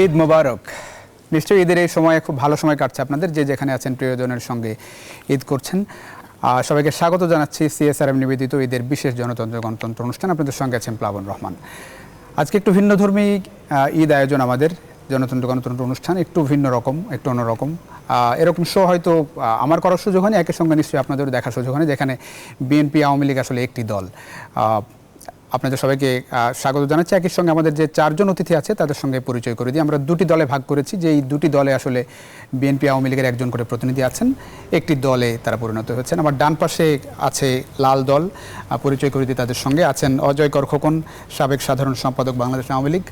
ঈদ মোবারক। নিশ্চয়ই ঈদের এই সময় খুব ভালো সময় কাটছে আপনাদের, যে যেখানে আছেন প্রিয়জনের সঙ্গে ঈদ করছেন। সবাইকে স্বাগত জানাচ্ছি CSRM নিবেদিত ঈদের বিশেষ জনতন্ত্র গণতন্ত্র অনুষ্ঠান। আপনাদের সঙ্গে আছেন প্লাবন রহমান। আজকে একটু ভিন্নধর্মী ঈদ আয়োজন আমাদের জনতন্ত্র গণতন্ত্র অনুষ্ঠান, একটু ভিন্ন রকম, একটু অন্যরকম। এরকম শো হয়তো আমার করার সুযোগ হয়নি, একই সঙ্গে নিশ্চয়ই আপনাদেরও দেখার সুযোগ হয়নি, যেখানে বিএনপি আওয়ামী লীগ আসলে একটি দল। আপনাদের সবাইকে স্বাগত জানাচ্ছি। একই সঙ্গে আমাদের যে চারজন অতিথি আছে তাদের সঙ্গে পরিচয় করে দিই। আমরা দুটি দলে ভাগ করেছি, যে এই দুটি দলে আসলে বিএনপি আওয়ামী লীগের একজন করে প্রতিনিধি আছেন, একটি দলে তারা পরিণত হয়েছেন। আমার ডান পাশে আছে লাল দল, পরিচয় করে দিই তাদের সঙ্গে। আছেন অজয় কর খোকন, সাবেক সাধারণ সম্পাদক বাংলাদেশ আওয়ামী লীগ।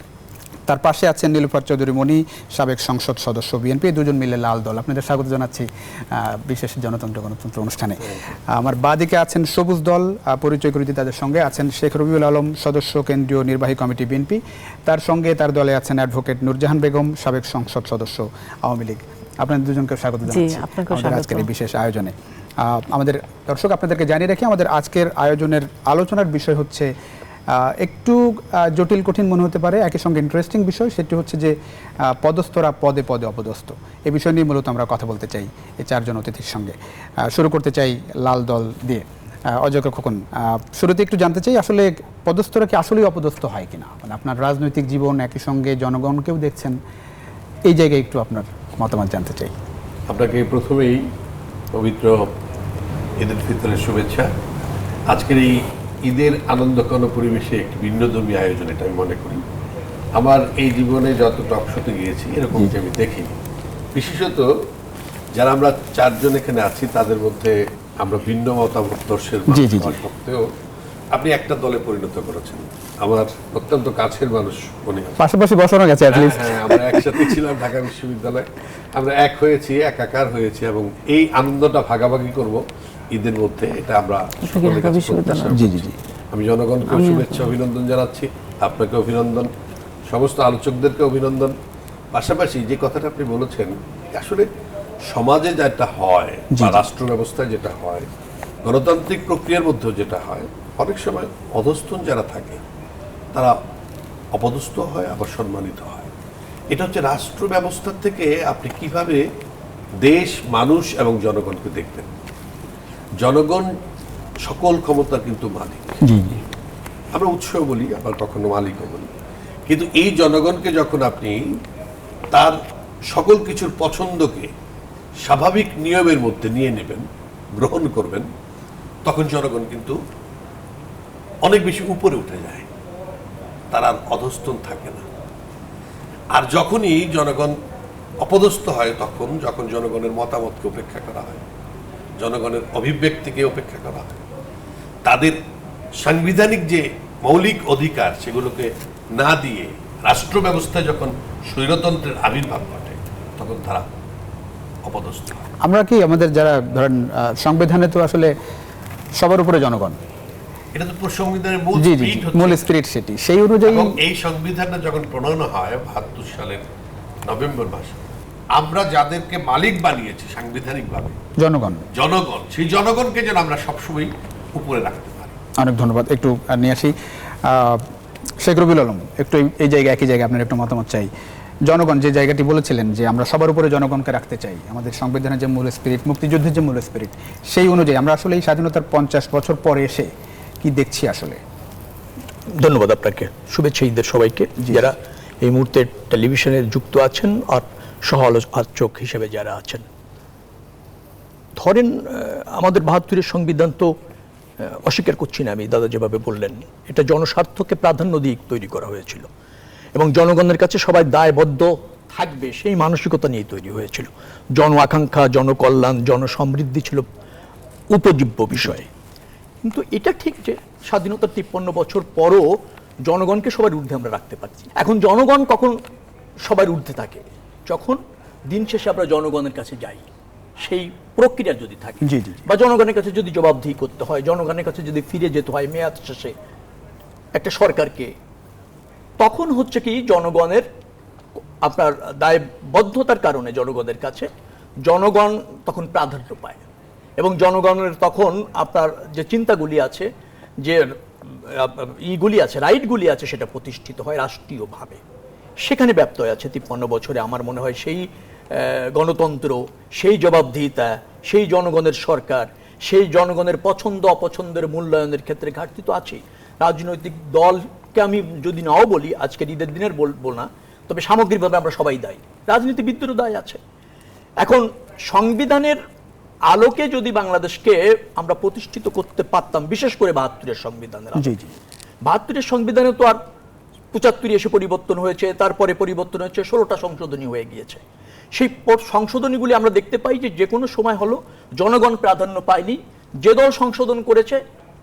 তার পাশে আছেন নীলুফার চৌধুরী মণি, সাবেক সংসদ সদস্য বিএনপি। দুজন মিলে লাল দল। আপনাদের স্বাগত জানাচ্ছি বিশেষ জনতন্ত্র গণতন্ত্র অনুষ্ঠানে। আমার বাঁদিকে আছেন সবুজ দল, পরিচয় করে দিই তাদের সঙ্গে। আছেন শেখ রবিউল আলম, সদস্য কেন্দ্রীয় নির্বাহী কমিটি বিএনপি। তার সঙ্গে তার দলে আছেন অ্যাডভোকেট নূরজাহান বেগম, সাবেক সংসদ সদস্য আওয়ামী লীগ। আপনাদের দুজনকে স্বাগত জানাচ্ছি আমাদের আজকের এই বিশেষ আয়োজনে। আমাদের দর্শক, আপনাদেরকে জানিয়ে রাখি, আমাদের আজকের আয়োজনের আলোচনার বিষয় হচ্ছে একটু জটিল কঠিন মনে হতে পারে, একই সঙ্গে ইন্টারেস্টিং বিষয়। সেটি হচ্ছে যে পদস্থরা পদে পদে অপদস্থ। এই বিষয় নিয়ে মূলত আমরা কথা বলতে চাই এই চারজন অতিথির সঙ্গে। শুরু করতে চাই লাল দল দিয়ে। অজয় খোকন, শুরুতে একটু জানতে চাই, আসলে পদস্থরা কি আসলেই অপদস্থ হয় কিনা? মানে আপনার রাজনৈতিক জীবন, একই সঙ্গে জনগণকেও দেখছেন, এই জায়গায় একটু আপনার মতামত জানতে চাই। আপনাকে প্রথমেই পবিত্র ঈদুল ফিতরের শুভেচ্ছা। আজকের এই ঈদের আনন্দঘন পরিবেশে একটি ভিন্নধর্মী আয়োজন, এটা আমি মনে করি। আমার এই জীবনে যত টক শোতে গিয়েছি এরকম আমি দেখিনি। বিশেষত যারা আমরা চারজন এখানে আছি তাদের মধ্যে আমরা ভিন্ন মতাদর্শের সত্ত্বেও আপনি একটা দলে পরিণত করেছেন। আমার অত্যন্ত কাছের মানুষ মনে হয়, পাশাপাশি বসানো গেছে। হ্যাঁ, আমরা একসাথে ছিলাম ঢাকা বিশ্ববিদ্যালয়ে, আমরা এক হয়েছি, একাকার হয়েছি, এবং এই আনন্দটা ভাগাভাগি করব ঈদের মধ্যে, এটা আমরা আমি জনগণকে শুভেচ্ছা অভিনন্দন জানাচ্ছি, আপনাকে অভিনন্দন, সমস্ত আলোচকদেরকে অভিনন্দন। পাশাপাশি যে কথাটা আপনি বলেছেন, আসলে সমাজে যেটা হয় বা রাষ্ট্র ব্যবস্থায় যেটা হয়, গণতান্ত্রিক প্রক্রিয়ার মধ্যেও যেটা হয়, অনেক সময় অধস্তন যারা থাকে তারা অপদস্থ হয়, আবার সম্মানিত হয়। এটা হচ্ছে রাষ্ট্র ব্যবস্থা থেকে আপনি কিভাবে দেশ, মানুষ এবং জনগণকে দেখবেন। জনগণ সকল ক্ষমতার কিন্তু মালিক। আমরা উৎস বলি, আবার কখনো মালিকও বলি। কিন্তু এই জনগণকে যখন আপনি তার সকল কিছুর পছন্দকে স্বাভাবিক নিয়মের মধ্যে নিয়ে নেবেন, গ্রহণ করবেন, তখন জনগণ কিন্তু অনেক বেশি উপরে উঠে যায়, তার আর অধস্তন থাকে না। আর যখনই জনগণ অপদস্থ হয়, তখন যখন জনগণের মতামতকে উপেক্ষা করা হয়, জনগণের অভিব্যক্তিকে উপেক্ষা করা হয়, তাদের সাংবিধানিক যে মৌলিক অধিকার সেগুলোকে না দিয়ে রাষ্ট্র ব্যবস্থায় যখন স্বৈরতন্ত্রের আবির্ভাব ঘটে, তখন তারা অপদস্থ হয়। আমরা কি আমাদের যারা ধরেন সংবিধানে তো আসলে সবার উপরে জনগণ, এটা তো সংবিধানের মূল স্পিরিট, সেটি সেই অনুযায়ী এই সংবিধানটা যখন প্রণয়ন হয় ৭২ সালের নভেম্বর মাসে, আমরা যাদেরকে মালিক বানিয়েছি সাংবিধানিকভাবে জনগণ, সেই জনগণকে যেন আমরা সবসময় উপরে রাখতে পারি। অনেক ধন্যবাদ। একটু নিয়ে আসি শেখ রবিউল আলম, একটু এই জায়গায়, একই জায়গায় আপনার একটু মতামত চাই। জনগণ যে জায়গাটি বলেছিলেন যে আমরা সবার উপরে জনগণকে রাখতে চাই, আমাদের সংবিধানের যে মূল স্পিরিট, মুক্তিযুদ্ধের যে মূল স্পিরিট, সেই অনুযায়ী আমরা আসলে এই স্বাধীনতার ৫০ বছর পরে এসে কি দেখছি আসলে? ধন্যবাদ আপনাকে, শুভেচ্ছা ঈদের সবাইকে, যারা এই মুহূর্তে টেলিভিশনে যুক্ত আছেন আর সহ আলোচক হিসেবে যারা আছেন। ধরেন আমাদের ৭২-এর সংবিধান তো অস্বীকার করছি না আমি, দাদা যেভাবে বললেন, এটা জনস্বার্থকে প্রাধান্য দিয়ে তৈরি করা হয়েছিল এবং জনগণের কাছে সবাই দায়বদ্ধ থাকবে সেই মানসিকতা নিয়ে তৈরি হয়েছিল। জন আকাঙ্ক্ষা, জনকল্যাণ, জনসমৃদ্ধি ছিল উপজীব্য বিষয়। কিন্তু এটা ঠিক যে স্বাধীনতার ৫৩ বছর পরও জনগণকে সবার ঊর্ধ্বে আমরা রাখতে পারছি। এখন জনগণ কখন সবার ঊর্ধ্বে থাকে? যখন দিন শেষে আমরা জনগণের কাছে যাই, সেই প্রক্রিয়া যদি থাকে, বা জনগণের কাছে যদি জবাবদিহি করতে হয়, জনগণের কাছে যদি ফিরে যেতে হয় মেয়াদ শেষে একটা সরকারকে, তখন হচ্ছে কি জনগণের আপনার দায়বদ্ধতার কারণে জনগণের কাছে জনগণ তখন প্রাধান্য পায় এবং জনগণের তখন আপনার যে চিন্তাগুলি আছে, যে ইগুলি আছে, রাইটগুলি আছে, সেটা প্রতিষ্ঠিত হয় রাষ্ট্রীয়ভাবে। সেখানে ব্যপ্ত হয়ে আছে 53 বছরে। আমার মনে হয় সেই গণতন্ত্র, সেই জবাবদিহিতা, সেই জনগণের সরকার, সেই জনগণের পছন্দ অপছন্দের মূল্যায়নের ক্ষেত্রে ঘাটতি তো আছেই। রাজনৈতিক দলকে আমি যদি নাও বলি, আজকের ঈদের দিনের বলবো না, তবে সামগ্রিকভাবে আমরা সবাই দায়ী, রাজনীতিবিদদেরও দায় আছে। এখন সংবিধানের আলোকে যদি বাংলাদেশকে আমরা প্রতিষ্ঠিত করতে পারতাম, বিশেষ করে 72-এর সংবিধানের আলোকে। 72-এর সংবিধানে তো আর 75 এসে পরিবর্তন হয়েছে, তারপরে পরিবর্তন হয়েছে, 16টা সংশোধনী হয়ে গিয়েছে। সেই সংশোধনীগুলি আমরা দেখতে পাই যে কোনো সময় হলো জনগণ প্রাধান্য পায়নি, যে দল সংশোধন করেছে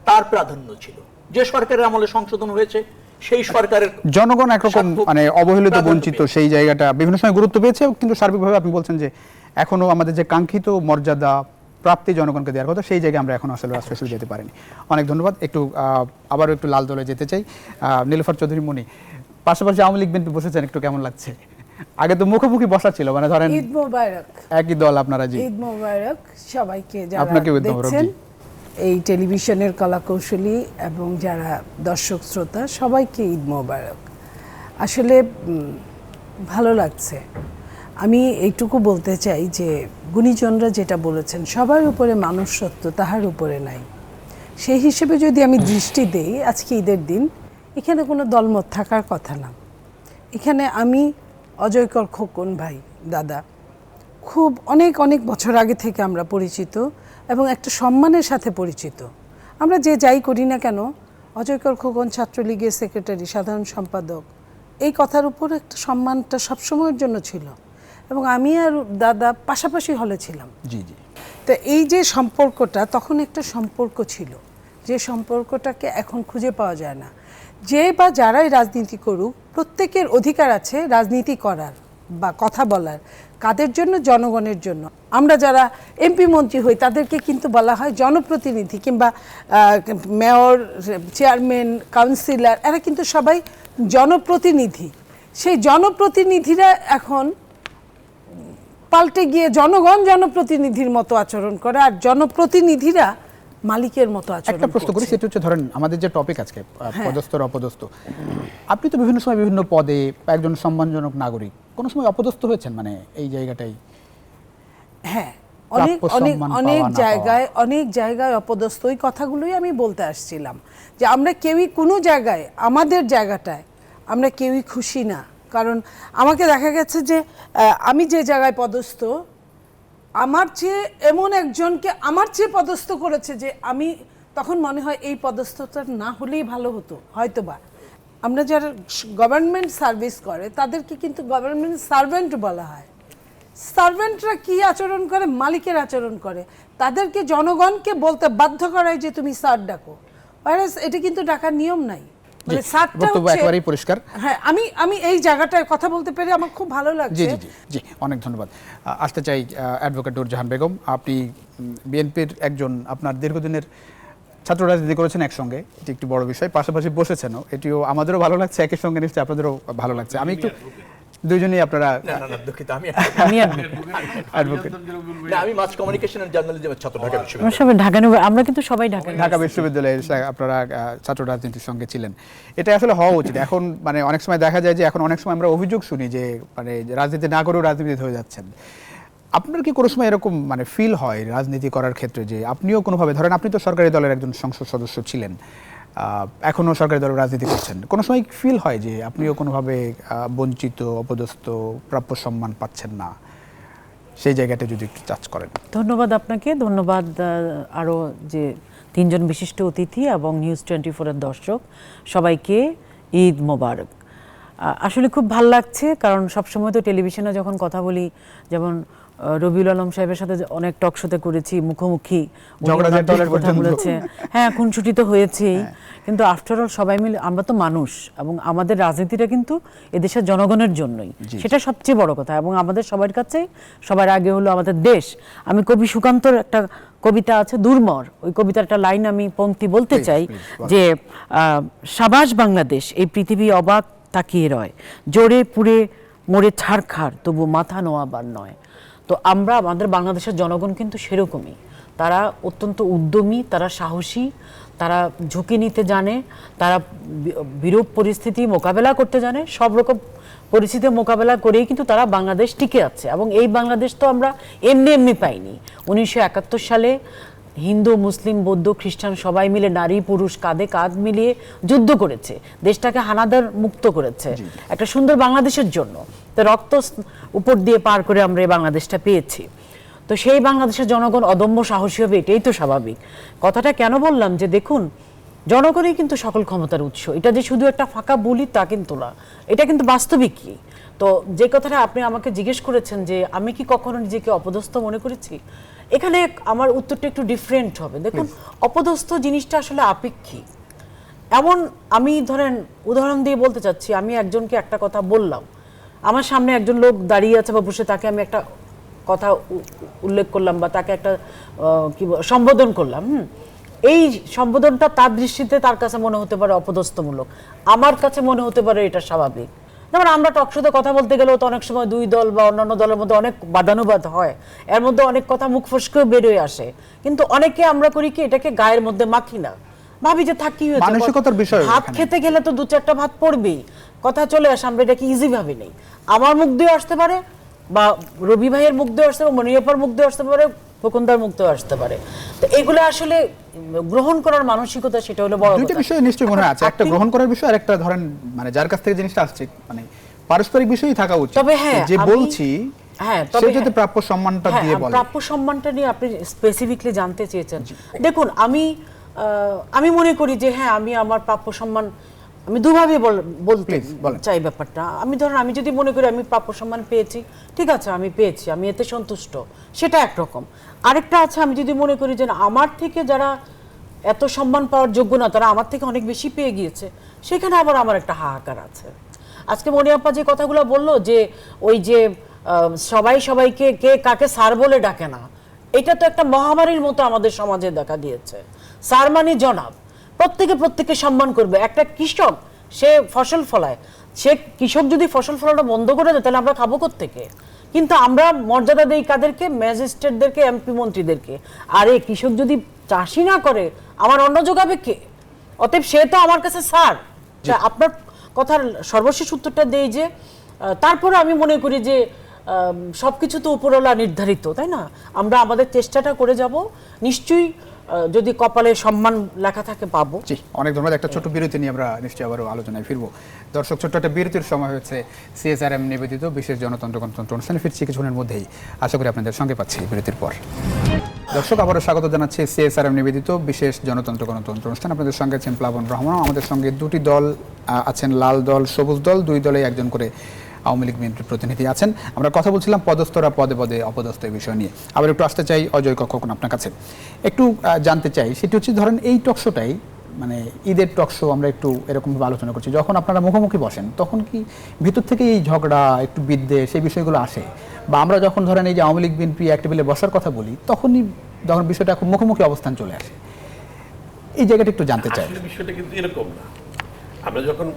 তার প্রাধান্য ছিল। যে সরকারের আমলে সংশোধন হয়েছে সেই সরকারের জনগণ একরকম মানে অবহেলিত, বঞ্চিত, সেই জায়গাটা বিভিন্ন সময় গুরুত্ব পেয়েছে। কিন্তু সার্বিকভাবে আপনি বলছেন যে এখনো আমাদের যে কাঙ্ক্ষিত মর্যাদা প্রাপ্তি জনগণকে দেওয়ার কথা, সেই জায়গায় আমরা এখন আসলে রাষ্ট্র যেতে পারিনি। অনেক ধন্যবাদ। একটু আবারও একটু লাল দলে যেতে চাই। নীলুফার চৌধুরী মনি, পাশাপাশি আওয়ামী লীগ বিএনপি বসেছেন, একটু কেমন লাগছে? আগে তো মুখোমুখি বসা ছিল, মানে ধরেন ঈদ মোবারক, একই দল আপনারা। জি, ঈদ মোবারক সবাইকে যারা আপনাকে ঈদ মোবারক। দেখছেন, এই টেলিভিশনের কলাকৌশলী এবং যারা দর্শক শ্রোতা সবাইকে ঈদ মোবারক। আসলে ভালো লাগছে। আমি এইটুকু বলতে চাই যে গুণীজনরা যেটা বলেছেন, সবার উপরে মানুষ সত্য, তাহার উপরে নাই। সেই হিসেবে যদি আমি দৃষ্টি দেই, আজকে ঈদের দিন, এখানে কোনো দলমত থাকার কথা না। এখানে আমি অজয়কর খোকন ভাই, দাদা, খুব অনেক অনেক বছর আগে থেকে আমরা পরিচিত এবং একটা সম্মানের সাথে পরিচিত। আমরা যে যাই করি না কেন, অজয়কর খোকন ছাত্রলীগের সেক্রেটারি, সাধারণ সম্পাদক, এই কথার উপর একটা সম্মানটা সবসময়ের জন্য ছিল। এবং আমি আর দাদা পাশাপাশি হলে ছিলাম। জি জি। তো এই যে সম্পর্কটা, তখন একটা সম্পর্ক ছিল, যে সম্পর্কটাকে এখন খুঁজে পাওয়া যায় না। যে বা যারাই রাজনীতি করুক, প্রত্যেকের অধিকার আছে রাজনীতি করার বা কথা বলার। কাদের জন্য? জনগণের জন্য। আমরা যারা এমপি মন্ত্রী হই, তাদেরকে কিন্তু বলা হয় জনপ্রতিনিধি, কিংবা মেয়র, চেয়ারম্যান, কাউন্সিলর, এরা কিন্তু সবাই জনপ্রতিনিধি। সেই জনপ্রতিনিধিরা এখন পাল্টে গিয়ে জনগণ জনপ্রতিনিধির মতো আচরণ করে, আর জনপ্রতিনিধিরা মালিকের মতো আচরণ। একটা প্রশ্ন করি, সেটা হচ্ছে ধরেন আমাদের যে টপিক আজকে পদস্থ অপদস্থ, আপনি তো বিভিন্ন সময় বিভিন্ন পদে একজন সম্মানজনক নাগরিক, কোনো সময় অপদস্থ হয়েছেন, মানে এই জায়গাটাই? হ্যাঁ, অনেক অনেক অনেক জায়গায় অনেক জায়গায় অপদস্থ। ওই কথাগুলোই আমি বলতে আসছিলাম, যে আমরা কেউই কোনো জায়গায়, আমাদের জায়গাটায় আমরা কেউই খুশি না। কারণ আমাকে দেখা গেছে যে আমি যে জায়গায় পদস্থ, আমার চেয়ে এমন একজনকে আমার চেয়ে পদস্থ করেছে যে আমি তখন মনে হয় এই পদস্থটা না হলেই ভালো হতো হয়তোবা। আমরা যারা গভর্নমেন্ট সার্ভিস করে তাদেরকে কিন্তু গভর্নমেন্ট সার্ভেন্ট বলা হয়। সার্ভেন্টরা কি আচরণ করে? মালিকের আচরণ করে। তাদেরকে জনগণকে বলতে বাধ্য করায় যে তুমি স্যার ডাকো, এটা কিন্তু ডাকার নিয়ম নাই। মানে স্যারটা একেবারেই পরিষ্কার। হ্যাঁ, আমি এই জায়গাটায় কথা বলতে পেরে আমার খুব ভালো লাগছে। জি জি জি জি, অনেক ধন্যবাদ। আসতে চাই অ্যাডভোকেট নূরজাহান বেগম, আপনি বিএনপির একজন, আপনার দীর্ঘদিনের ছাত্র রাজনীতি করেছেন একসঙ্গে, এটি একটি বড় বিষয়, পাশাপাশি বসেছেনও, এটিও আমাদেরও ভালো লাগছে, একই সঙ্গে নিশ্চয়ই আপনাদেরও ভালো লাগছে। আমি একটু দুইজনই আপনারা দুঃখিত, আমি অ্যাডভোকেট। আমি মাস কমিউনিকেশন এন্ড জার্নালিজমের ছাত্র, ঢাকা বিশ্ববিদ্যালয়। আমরা সবাই ঢাকা, আমরা কিন্তু সবাই ঢাকা বিশ্ববিদ্যালয়ে আপনারা ছাত্র রাজনীতির সঙ্গে ছিলেন। এটা আসলে হওয়া উচিত। এখন মানে অনেক সময় দেখা যায় যে এখন অনেক সময় আমরা অভিযোগ শুনি যে মানে রাজনীতি না করেও রাজনীতিবিদ হয়ে যাচ্ছেন। আপনার কি কোনো সময় এরকম মানে ফিল হয় রাজনীতি করার ক্ষেত্রে যে আপনিও কোনোভাবে, ধরেন আপনি তো সরকারি দলের একজন সংসদ সদস্য ছিলেন, এখনও সরকারি দলের রাজনীতি করছেন, কোনো সময় ফিল হয় যে আপনিও কোনোভাবে বঞ্চিত, অপদস্থ, প্রাপ্য সম্মান পাচ্ছেন না? সেই জায়গাটা যদি একটু টাচ করেন। ধন্যবাদ আপনাকে, ধন্যবাদ আরও যে তিনজন বিশিষ্ট অতিথি এবং নিউজ 24-এর দর্শক, সবাইকে ঈদ মোবারক। আসলে খুব ভাল লাগছে, কারণ সবসময় তো টেলিভিশনে যখন কথা বলি, যেমন রবিউল আলম সাহেবের সাথে অনেক টক শোতে করেছি, মুখোমুখি কথা বলেছে, হ্যাঁ খুনসুটি তো হয়েছেই, কিন্তু আফটার অল সবাই মিলে আমরা তো মানুষ, এবং আমাদের রাজনীতিটা কিন্তু এদেশের জনগণের জন্যই, সেটা সবচেয়ে বড় কথা। এবং আমাদের সবার কাছে সবার আগে হলো আমাদের দেশ। আমি কবি সুকান্তর একটা কবিতা আছে দুর্মর, ওই কবিতার একটা লাইন আমি পংক্তি বলতে চাই, যে সাবাস বাংলাদেশ, এই পৃথিবী অবাক তাকিয়ে রয়, জোরে পুড়ে মরে ছাড়খাড়, তবু মাথা নোয়াবার নয়। তো আমরা, আমাদের বাংলাদেশের জনগণ কিন্তু সেরকমই, তারা অত্যন্ত উদ্যমী, তারা সাহসী, তারা ঝুঁকি নিতে জানে, তারা বিরূপ পরিস্থিতি মোকাবেলা করতে জানে, সব রকম পরিস্থিতি মোকাবেলা করেই কিন্তু তারা বাংলাদেশ টিকে আছে। এবং এই বাংলাদেশ তো আমরা এমনি এমনি পাইনি। 1971 সালে হিন্দু, মুসলিম, বৌদ্ধ, খ্রিস্টান সবাই মিলে, নারী পুরুষ কাঁধে কাঁধ মিলিয়ে যুদ্ধ করেছে, দেশটাকে হানাদার মুক্ত করেছে একটা সুন্দর বাংলাদেশের জন্য। তো রক্ত উপর দিয়ে পার করে আমরা এই বাংলাদেশটা পেয়েছি। তো সেই বাংলাদেশের জনগণ অদম্য সাহসী হবে, এটাই তো স্বাভাবিক। কথাটা কেন বললাম যে দেখুন, জনগণই কিন্তু সকল ক্ষমতার উৎস। এটা যে শুধু একটা ফাঁকা বলি তা কিন্তু না, এটা কিন্তু বাস্তবিকই। তো যে কথাটা আপনি আমাকে জিজ্ঞেস করেছেন যে আমি কি কখনো নিজেকে অপদস্থ মনে করেছি, এখানে আমার উত্তরটা একটু ডিফারেন্ট হবে। দেখুন, অপদস্থ জিনিসটা আসলে আপেক্ষিক। এমন আমি ধরেন উদাহরণ দিয়ে বলতে চাচ্ছি, আমি একজনকে একটা কথা বললাম, আমার সামনে একজন লোক দাঁড়িয়ে আছে বা বসে, তাকে আমি একটা কথা উল্লেখ করলাম বা তাকে একটা সম্বোধন করলাম, এই সম্বোধনটা তার দৃষ্টিতে তার কাছে মনে হতে পারে অপদস্থমূলক, আমার কাছে মনে হতে পারে এটা স্বাভাবিক। যেমন আমরা টকশোতে কথা বলতে গেলেও তো অনেক সময় দুই দল বা অন্যান্য দলের মধ্যে অনেক বাদানুবাদ হয়, এর মধ্যে অনেক কথা মুখ ফসকেও বেরোয় আসে, কিন্তু অনেকে আমরা করি কি এটাকে গায়ের মধ্যে মাখি না, ভাবি যে থাকি হয়েছে, মানসিকতার বিষয়। ভাত খেতে গেলে তো 2-4টা ভাত পড়বেই, কথা চলে আসে, আমরা এটাকে ইজি ভাবি নেই। আমার মুখ দিয়ে আসতে পারে, বা রবি ভাইয়ের মুখ দিয়ে আসতে পারে, মনিয়াপার মুখ দিয়ে আসতে পারে, ফকুন্দার মুখ দিয়ে আসতে পারে। তো এগুলো আসলে গ্রহণ করার মানসিকতা, সেটা হলো বড় দুইটা কথা। বিষয় নিশ্চয়ই মনে হয় আছে, একটা গ্রহণ করার বিষয় আর একটা ধরেন মানে যার কাছ থেকে জিনিসটা আসছে, মানে পারস্পরিক বিষয়ই থাকা উচিত। তবে হ্যাঁ, যে বলছি তবে সে যদি প্রাপ্য সম্মানটা দিয়ে বলে। প্রাপ্য সম্মানটা নিয়ে আপনি স্পেসিফিকলি জানতে চেয়েছেন। দেখুন, আমি মনে করি যে হ্যাঁ, আমি আমার প্রাপ্য সম্মান আমি দুভাবে বলতে চাই ব্যাপারটা। আমি ধরেন, আমি যদি মনে করি আমি প্রাপ্য সম্মান পেয়েছি, ঠিক আছে, আমি পেয়েছি, আমি এতে সন্তুষ্ট, সেটা একরকম। আরেকটা আছে, আমি যদি মনে করি যে আমার থেকে যারা এত সম্মান পাওয়ার যোগ্য না, তারা আমার থেকে অনেক বেশি পেয়ে গিয়েছে, সেখানে আবার আমার একটা হাহাকার আছে। আজকে মনিয়াপ্পা যে কথাগুলো বললো যে ওই যে সবাই সবাইকে কে কাকে স্যার বলে ডাকে না, এটা তো একটা মহামারীর মতো আমাদের সমাজে দেখা দিয়েছে। স্যার মানে জনাব, প্রত্যেকে সম্মান করবে। একটা কৃষক, সে ফসল ফলায়, সে কৃষক যদি ফসল ফলানো বন্ধ করে দেয়, তাহলে আমরা খাবো কোত্থেকে? কিন্তু আমরা মর্যাদা দেই কাদেরকে? ম্যাজিস্ট্রেটদেরকে, এমপি মন্ত্রীদেরকে। আর এই কৃষক যদি চাষি না করে, আমার অন্ন যোগাবে কে? অতএব সে তো আমার কাছে স্যার। আপনার কথার সর্বশেষ উত্তরটা দেই যে তারপরে আমি মনে করি যে সবকিছু তো উপরওয়ালা নির্ধারিত, তাই না? আমরা আমাদের চেষ্টাটা করে যাব, নিশ্চয়ই যদি কপালে সম্মান লেখা থাকে পাবো। জি, অনেক ধন্যবাদ। একটা ছোট বিরতি নিয়ে আমরা নিশ্চয়ই আবারও আলোচনায় ফিরবো। দর্শক, ছোট্ট একটা বিরতির সময় হয়েছে। সিএসআরএম নিবেদিত বিশেষ জনতন্ত্র গণতন্ত্র অনুষ্ঠানে ফিরছি কিছুক্ষণের মধ্যেই, আশা করি আপনাদের সঙ্গে পাচ্ছি বিরতির পর। দর্শক, আবারও স্বাগত জানাচ্ছি সিএসআরএম নিবেদিত বিশেষ জনতন্ত্র গণতন্ত্র অনুষ্ঠান। আপনাদের সঙ্গে আছেন প্লাবন রহমান। আমাদের সঙ্গে দুটি দল আছেন, লাল দল, সবুজ দল, দুই দলে একজন করে আওয়ামী লীগ বিএনপির প্রতিনিধি আছেন। আমরা কথা বলছিলাম পদস্থরা পদে পদে অপদস্থ এই বিষয় নিয়ে। আবার একটু আসতে চাই অজয় কখন আপনার কাছে একটু জানতে চাই, সেটি হচ্ছে ধরেন এই টকশোটাই মানে ঈদের টকশো আমরা একটু এরকমভাবে আলোচনা করছি, যখন আপনারা মুখোমুখি বসেন তখন কি ভিতর থেকে এই ঝগড়া, একটু বিদ্বেষ, সেই বিষয়গুলো আসে? বা আমরা যখন ধরেন এই যে আওয়ামী লীগ বিএনপি এক টেবিলে বসার কথা বলি, তখনই যখন বিষয়টা খুব মুখোমুখি অবস্থান চলে আসে, এই জায়গাটা একটু জানতে চাই। আসলে বিষয়টা কিন্তু এরকম না। আমরা যখন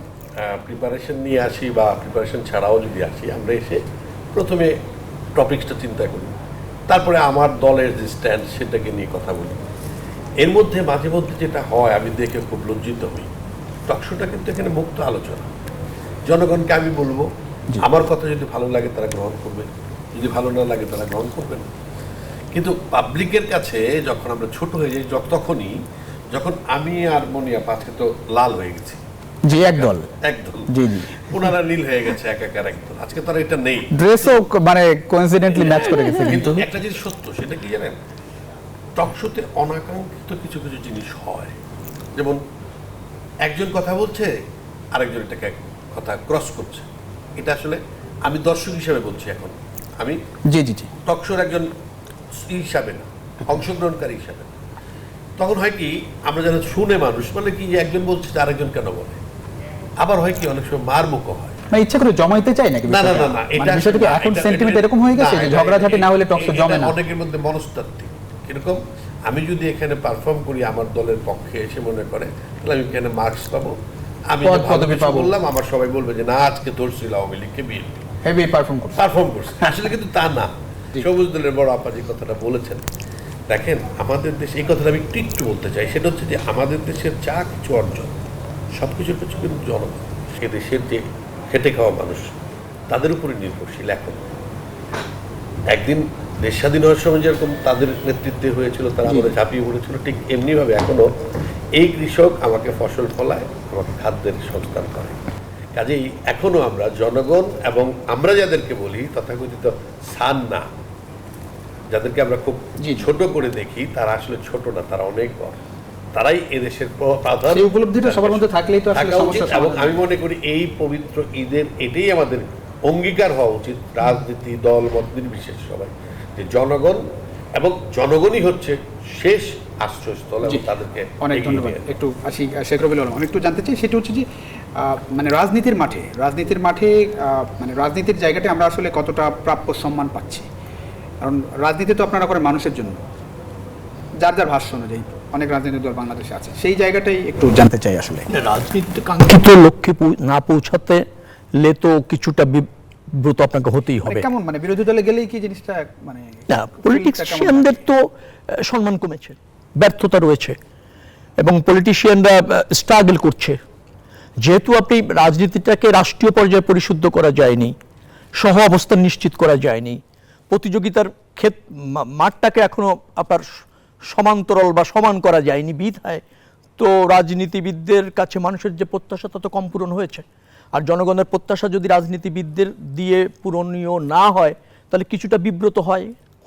প্রিপারেশন নিয়ে আসি বা প্রিপারেশন ছাড়াও যদি আসি, আমরা এসে প্রথমে টপিকসটা চিন্তা করি, তারপরে আমার দলের যে স্ট্যান্ড সেটাকে নিয়ে কথা বলি। এর মধ্যে মাঝে মধ্যে যেটা হয়, আমি দেখে খুব লজ্জিত হই। টকশোটা কিন্তু এখানে মুক্ত আলোচনা। জনগণকে আমি বলবো, আমার কথা যদি ভালো লাগে তারা গ্রহণ করবে, যদি ভালো না লাগে তারা গ্রহণ করবে না। কিন্তু পাবলিকের কাছে যখন আমরা ছোট হয়ে যাই, তখনই যখন আমি আর মনিয়াপ্পা আজকে তো লাল হয়ে গেছি, জি একদল, জি জি, ওনারা নীল হয়ে গেছে, একাকার একদল। আজকে তারা এটা নেই, ড্রেসও মানে কোইন্সিডেন্টলি ম্যাচ করে গেছে। কিন্তু একটা জিনিস সত্য, সেটা কি জানেন, টকশোতে অনাকাঙ্ক্ষিত কিছু কিছু জিনিস হয়। যেমন একজন কথা বলছে, আরেকজন এটাকে কথা ক্রস করছে। এটা আসলে আমি দর্শক হিসাবে বলছি, এখন আমি জি জি জি টকশোর একজন হিসাবে না, অংশগ্রহণকারী হিসাবে। তখন হয় কি, আমরা যারা শুনে মানুষ বলে কি যে একজন বলছে আরেকজন কেন বলে, আবার হয় কি অনেক সময় মার মুখো হয়। না, ইচ্ছা করে জমাইতে চাই নাকি? না না না না, এটা বিষয়টা কি এখন সেন্টিমেন্ট এরকম হয়ে গেছে যে ঝগড়াঝাটি না হলে টকশো জমে না? অনেকের মধ্যে মনস্তাত্ত্বিক এরকম, আমি যদি এখানে পারফর্ম করি আমার দলের পক্ষে, এসে মনে করে তাহলে আমি এখানে মার্কস পাবো, আমি বললাম, আমার সবাই বলবে যে না, আজকে ধরছিল আওয়ামী লীগকে বিএনপি হেভি পারফর্ম করছে। আসলে কিন্তু তা না। সবুজ দলের বড় আপা যে কথাটা বলেছেন, দেখেন আমাদের দেশে, এই কথাটা আমি একটু বলতে চাই, সেটা হচ্ছে যে আমাদের দেশের যা কিছু অর্জন, সব কিছুর কিছু কিন্তু জনগণ, সে দেশের যে খেটে খাওয়া মানুষ, তাদের উপরে নির্ভরশীল এখন। একদিন দেশ স্বাধীন হওয়ার সময় যেরকম তাদের নেতৃত্বে হয়েছিল, তারা আমাদের ঝাঁপিয়ে পড়েছিল, ঠিক এমনিভাবে এখনো এই কৃষক আমাকে ফসল ফলায়, আমাকে খাদ্যের সংস্থান করে। কাজেই এখনো আমরা জনগণ এবং আমরা যাদেরকে বলি তথাকথিত সান্না, যাদেরকে আমরা খুব ছোট করে দেখি, তারা আসলে ছোট না, তারা অনেক বড়। তারাই এদেশের প্রাধান্য, সেই উপলব্ধিটা সবার মধ্যে থাকলেই তো আসলে থাকা উচিত। সমস্যা এবং সমাধান। আমি মনে করি এই পবিত্র ঈদের এটাই আমাদের অঙ্গীকার হওয়া উচিত, রাজনীতি দল মত নির্বিশেষ সবাই, যে জনগণ এবং জনগণই হচ্ছে শেষ আশ্রয়স্থল এবং তাদেরকে অনেক এগিয়ে ধন্যবাদ। নিয়ে যেতে হবে। একটু আসি শেখ রবিউল আলম, আমি একটু জানতে চাই, সেটা হচ্ছে যে মানে রাজনীতির মাঠে মানে রাজনীতির জায়গাটা আমরা আসলে কতটা প্রাপ্য সম্মান পাচ্ছি? কারণ রাজনীতি তো আপনারা করেন মানুষের জন্য, যার যার ভাষ্য অনুযায়ী অনেক রাজনৈতিক দল বাংলাদেশে আছে, সেই জায়গাটাই একটু জানতে চাই আসলে। রাজনীতিতে কাঙ্ক্ষিত লক্ষ্যে না পৌঁছাতে লে তো কিছুটা বিব্রত আপনাকে হতেই মানে হবে। কেমন, মানে বিরোধী দলে গেলেই কি জিনিসটা মানে না, পলিটিশিয়ানদের তো সম্মান কমেছে, ব্যর্থতা রয়েছে এবং পলিটিশিয়ানরা স্ট্রাগল করছে। যেহেতু আপনি রাজনীতিটাকে রাষ্ট্রীয় পর্যায়ে পরিশুদ্ধ করা যায়নি, সহ অবস্থান নিশ্চিত করা যায়নি, প্রতিযোগিতার মাঠটাকে এখনো আপনার সমান্তরাল বা সমান করা যায়নি বিধায় তো রাজনীতিবিদদের কাছে মানুষের যে প্রত্যাশা তত কম পূরণ হয়েছে। আর জনগণের প্রত্যাশা যদি রাজনীতিবিদদের দিয়ে পূরণীয় না হয় তাহলে কিছুটা বিব্রত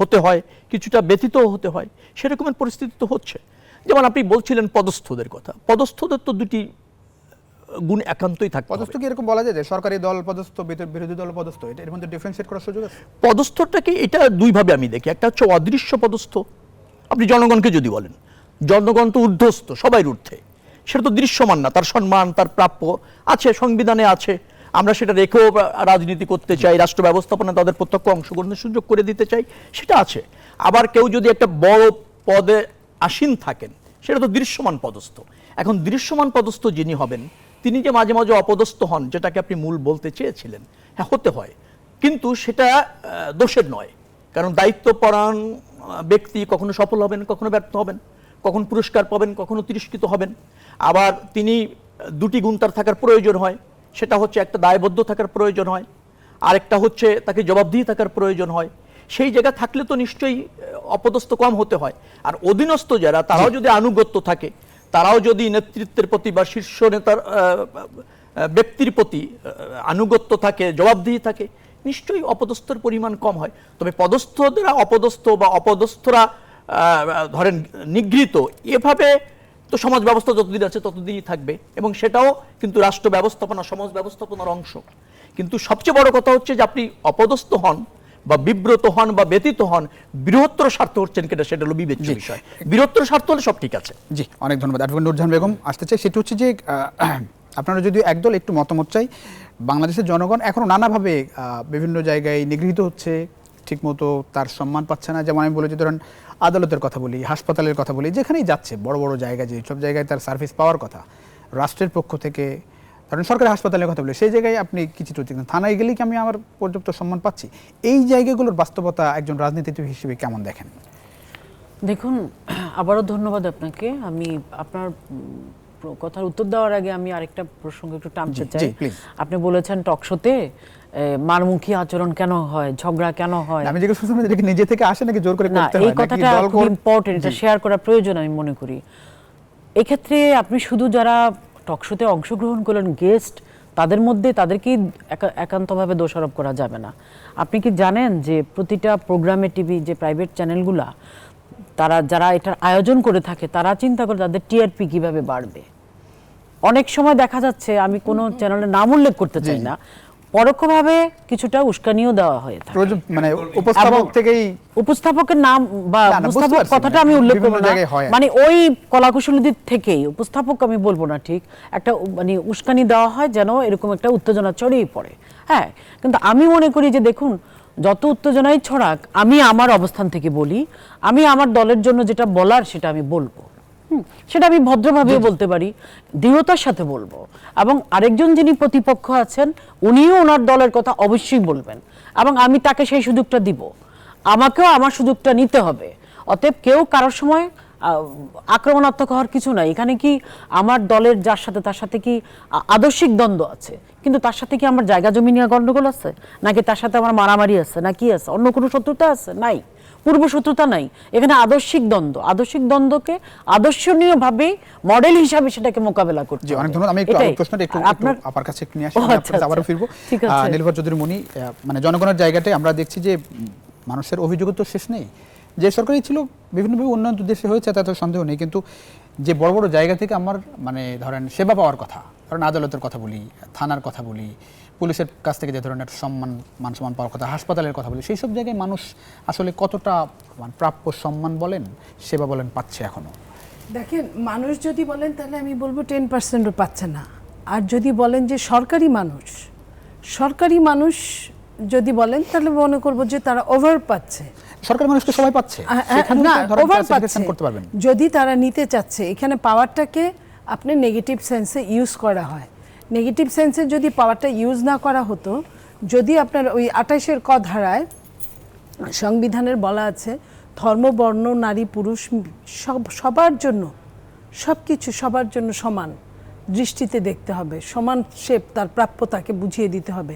হতে হয়, কিছুটা ব্যথিত হতে হয়। সেরকমের পরিস্থিতি তো হচ্ছে। যেমন আপনি বলছিলেন পদস্থদের কথা, পদস্থদের তো দুটি গুণ একান্তই থাকতে হবে। পদস্থ কি এরকম বলা যায় যে সরকারি দল পদস্থ, বিরোধী দল পদস্থ, এর মধ্যে ডিফারেন্সিয়েট করার সুযোগ আছে? পদস্থটাকে এটা দুইভাবে আমি দেখি। একটা হচ্ছে অদৃশ্য পদস্থ, আপনি জনগণকে যদি বলেন জনগণ তো ঊর্ধ্বস্থ, সবাই ঊর্ধ্বে, সেটা তো দৃশ্যমান না, তার সম্মান তার প্রাপ্য আছে, সংবিধানে আছে, আমরা সেটা রেখেও রাজনীতি করতে চাই, রাষ্ট্র ব্যবস্থাপনায় তাদের প্রত্যক্ষ অংশগ্রহণের সুযোগ করে দিতে চাই, সেটা আছে। আবার কেউ যদি একটা বড় পদে আসীন থাকেন সেটা তো দৃশ্যমান পদস্থ। এখন দৃশ্যমান পদস্থ যিনি হবেন তিনি যে মাঝে মাঝে অপদস্থ হন, যেটাকে আপনি মূল বলতে চেয়েছিলেন, হ্যাঁ হতে হয়, কিন্তু সেটা দোষের নয়। কারণ দায়িত্বপরায়ণ ব্যক্তি কখনো সফল হবেন, কখনো ব্যর্থ হবেন, কখনো পুরস্কার পাবেন, কখনো তিরস্কৃত হবেন। আবার তিনি দুটি গুণ তার থাকার প্রয়োজন হয়, সেটা হচ্ছে একটা দায়বদ্ধ থাকার প্রয়োজন হয়, আরেকটা হচ্ছে তাকে জবাবদিহি থাকার প্রয়োজন হয়। সেই জায়গা থাকলে তো নিশ্চয়ই অপদস্থ কম হতে হয়। আর অধীনস্থ যারা, তারাও যদি আনুগত্য থাকে, তারাও যদি নেতৃত্বের প্রতি বা শীর্ষ নেতার ব্যক্তির প্রতি আনুগত্য থাকে, জবাবদিহি থাকে, নিশ্চয়ই অপদস্থর পরিমাণ কম হয়। তবে পদস্থরা অপদস্থ বা অপদস্থরা ধরেন নিগৃহীত, এভাবে তো সমাজ ব্যবস্থা যতদিন আছে ততদিনই থাকবে এবং সেটাও কিন্তু রাষ্ট্র ব্যবস্থাপনা, সমাজ ব্যবস্থাপনার অংশ। কিন্তু সবচেয়ে বড় কথা হচ্ছে যে আপনি অপদস্থ হন বা বিব্রত হন বা ব্যতীত হন, বৃহত্তর স্বার্থ হচ্ছেন কিনা সেটা হলো বিবেচ্য বিষয়। বৃহত্তর স্বার্থ হলে সব ঠিক আছে। জি, অনেক ধন্যবাদ। অ্যাডভোকেট নূরজাহান বেগম আসতে চাই, সেটা হচ্ছে যে আপনারা যদি একদল একটু মতামত চাই, বাংলাদেশের জনগণ এখনো নানাভাবে বিভিন্ন জায়গায় নিগৃহীত হচ্ছে, ঠিকমতো তার সম্মান পাচ্ছে না। যেমন আমি বলেছি, ধরেন আদালতের কথা বলি, হাসপাতালের কথা বলি, যেখানেই যাচ্ছে বড় বড় জায়গায়, যে সব জায়গায় তার সার্ভিস পাওয়ার কথা রাষ্ট্রের পক্ষ থেকে, ধরেন সরকারি হাসপাতালের কথা বলি, সেই জায়গায় আপনি কিছু দেখছেন, থানায় গেলেই কি আমি আমার পর্যাপ্ত সম্মান পাচ্ছি? এই জায়গাগুলোর বাস্তবতা একজন রাজনীতিবিদ হিসেবে কেমন দেখেন? দেখুন, আবারও ধন্যবাদ আপনাকে। আমি আপনার কথার উত্তর দেওয়ার আগে আমি আরেকটা প্রসঙ্গ একটু টানতে চাই। আপনি বলেছেন টকশোতে মারমুখী আচরণ কেন হয়, ঝগড়া কেন হয়। আমি জিজ্ঞেস করছিলাম এটা কি নিজে থেকে আসে নাকি জোর করে করতে হয়? এই কথাটা খুব ইম্পর্টেন্ট, এটা শেয়ার করা প্রয়োজন আমি মনে করি। এক্ষেত্রে আপনি শুধু যারা টকশোতে অংশগ্রহণ করলেন গেস্ট, তাদের মধ্যে তাদেরকে একান্তভাবে দোষারোপ করা যাবে না। আপনি কি জানেন যে প্রতিটা প্রোগ্রামে টিভি যে প্রাইভেট চ্যানেলগুলা, তারা যারা এটার আয়োজন করে থাকে, তারা চিন্তা করে তাদের টিআরপি কিভাবে বাড়বে। অনেক সময় দেখা যাচ্ছে, আমি কোনো চ্যানেলের নাম উল্লেখ করতে চাই না, পরোক্ষভাবে কিছুটা উস্কানিও দেওয়া হয়ে থাকে, মানে উপস্থাপক থেকেই, উপস্থাপকের নাম বা উপস্থাপক কথাটা আমি উল্লেখ করব না, মানে ওই কলাকুশলীদের থেকেই, উপস্থাপক আমি বলবো না, ঠিক একটা মানে উস্কানি দেওয়া হয় যেন এরকম একটা উত্তেজনা ছড়িয়ে পড়ে। হ্যাঁ, কিন্তু আমি মনে করি যে দেখুন, যত উত্তেজনাই ছড়াক, আমি আমার অবস্থান থেকে বলি, আমি আমার দলের জন্য যেটা বলার সেটা আমি বলবো। সেটা আমি ভদ্রভাবেও বলতে পারি, দৃঢ়তার সাথে বলবো, এবং আরেকজন যিনি প্রতিপক্ষ আছেন উনিও ওনার দলের কথা অবশ্যই বলবেন, এবং আমি তাকে সেই সুযোগটা দিব, আমাকেও আমার সুযোগটা নিতে হবে। অতএব কেউ কারোর সময় আক্রমণাত্মক হওয়ার কিছু নাই। এখানে কি আমার দলের যার সাথে তার সাথে কি আদর্শিক দ্বন্দ্ব আছে, কিন্তু তার সাথে কি আমার জায়গা জমি নিয়ে গন্ডগোল আছে, নাকি তার সাথে আমার মারামারি আছে, না কি আছে, অন্য কোনো শত্রুতা আছে? নাই, পূর্ব শত্রুতা নাই। এখানে আদর্শিক দ্বন্দ্ব, আদর্শিক দ্বন্দ্বকে আদর্শনীয়ভাবে মডেল হিসাবে সেটাকে মোকাবেলা করতে জি, হবে। অনেক ধন্যবাদ। আমি একটু এটাই। প্রশ্নটা একটু আপনার আপনার কাছে একটু নিয়ে আসি, ও, আমি আচ্ছা, আপনার কাছে আবারও আচ্ছা। ফিরবো। ঠিক আছে। নীলুফার চৌধুরী মনি, মানে জনগণের জায়গাটায় আমরা দেখছি যে মানুষের অভিযোগ তো শেষ নেই। যে সরকারই ছিল বিভিন্নভাবে উন্নয়ন তো দেশে হয়েছে, তাতে সন্দেহ নেই, কিন্তু যে বড় বড় জায়গা থেকে আমার মানে ধরেন সেবা পাওয়ার কথা, ধরেন আদালতের কথা বলি, থানার কথা বলি, পুলিশের কাছ থেকে যে ধরনের সম্মান মান সম্মান পাওয়ার কথা, হাসপাতালের কথা বলি, সেই সব জায়গায় মানুষ আসলে কতটা প্রাপ্য সম্মান বলেন, সেবা বলেন পাচ্ছে এখনো? দেখেন, মানুষ যদি বলেন তাহলে আমি বলবো 10%ও পাচ্ছে না। আর যদি বলেন যে সরকারি মানুষ যদি বলেন তাহলে মনে করবো যে তারা ওভার পাচ্ছে। সরকারি মানুষকে সবাই পাচ্ছে, সেখানেও না, তো ধরেন ওভার classification পাচ্ছে করতে পারবেন। যদি তারা নিতে চাচ্ছে। এখানে পাওয়ারটাকে আপনি নেগেটিভ সেন্সে ইউজ করা হয়। নেগেটিভ সেন্সে যদি পাওয়ারটা ইউজ না করা হতো, যদি আপনার ওই 28-এর ক ধারায় সংবিধানের বলা আছে ধর্ম, বর্ণ, নারী, পুরুষ সবার জন্য সব কিছু সবার জন্য সমান দৃষ্টিতে দেখতে হবে, সমান সে তার প্রাপ্যতাকে বুঝিয়ে দিতে হবে।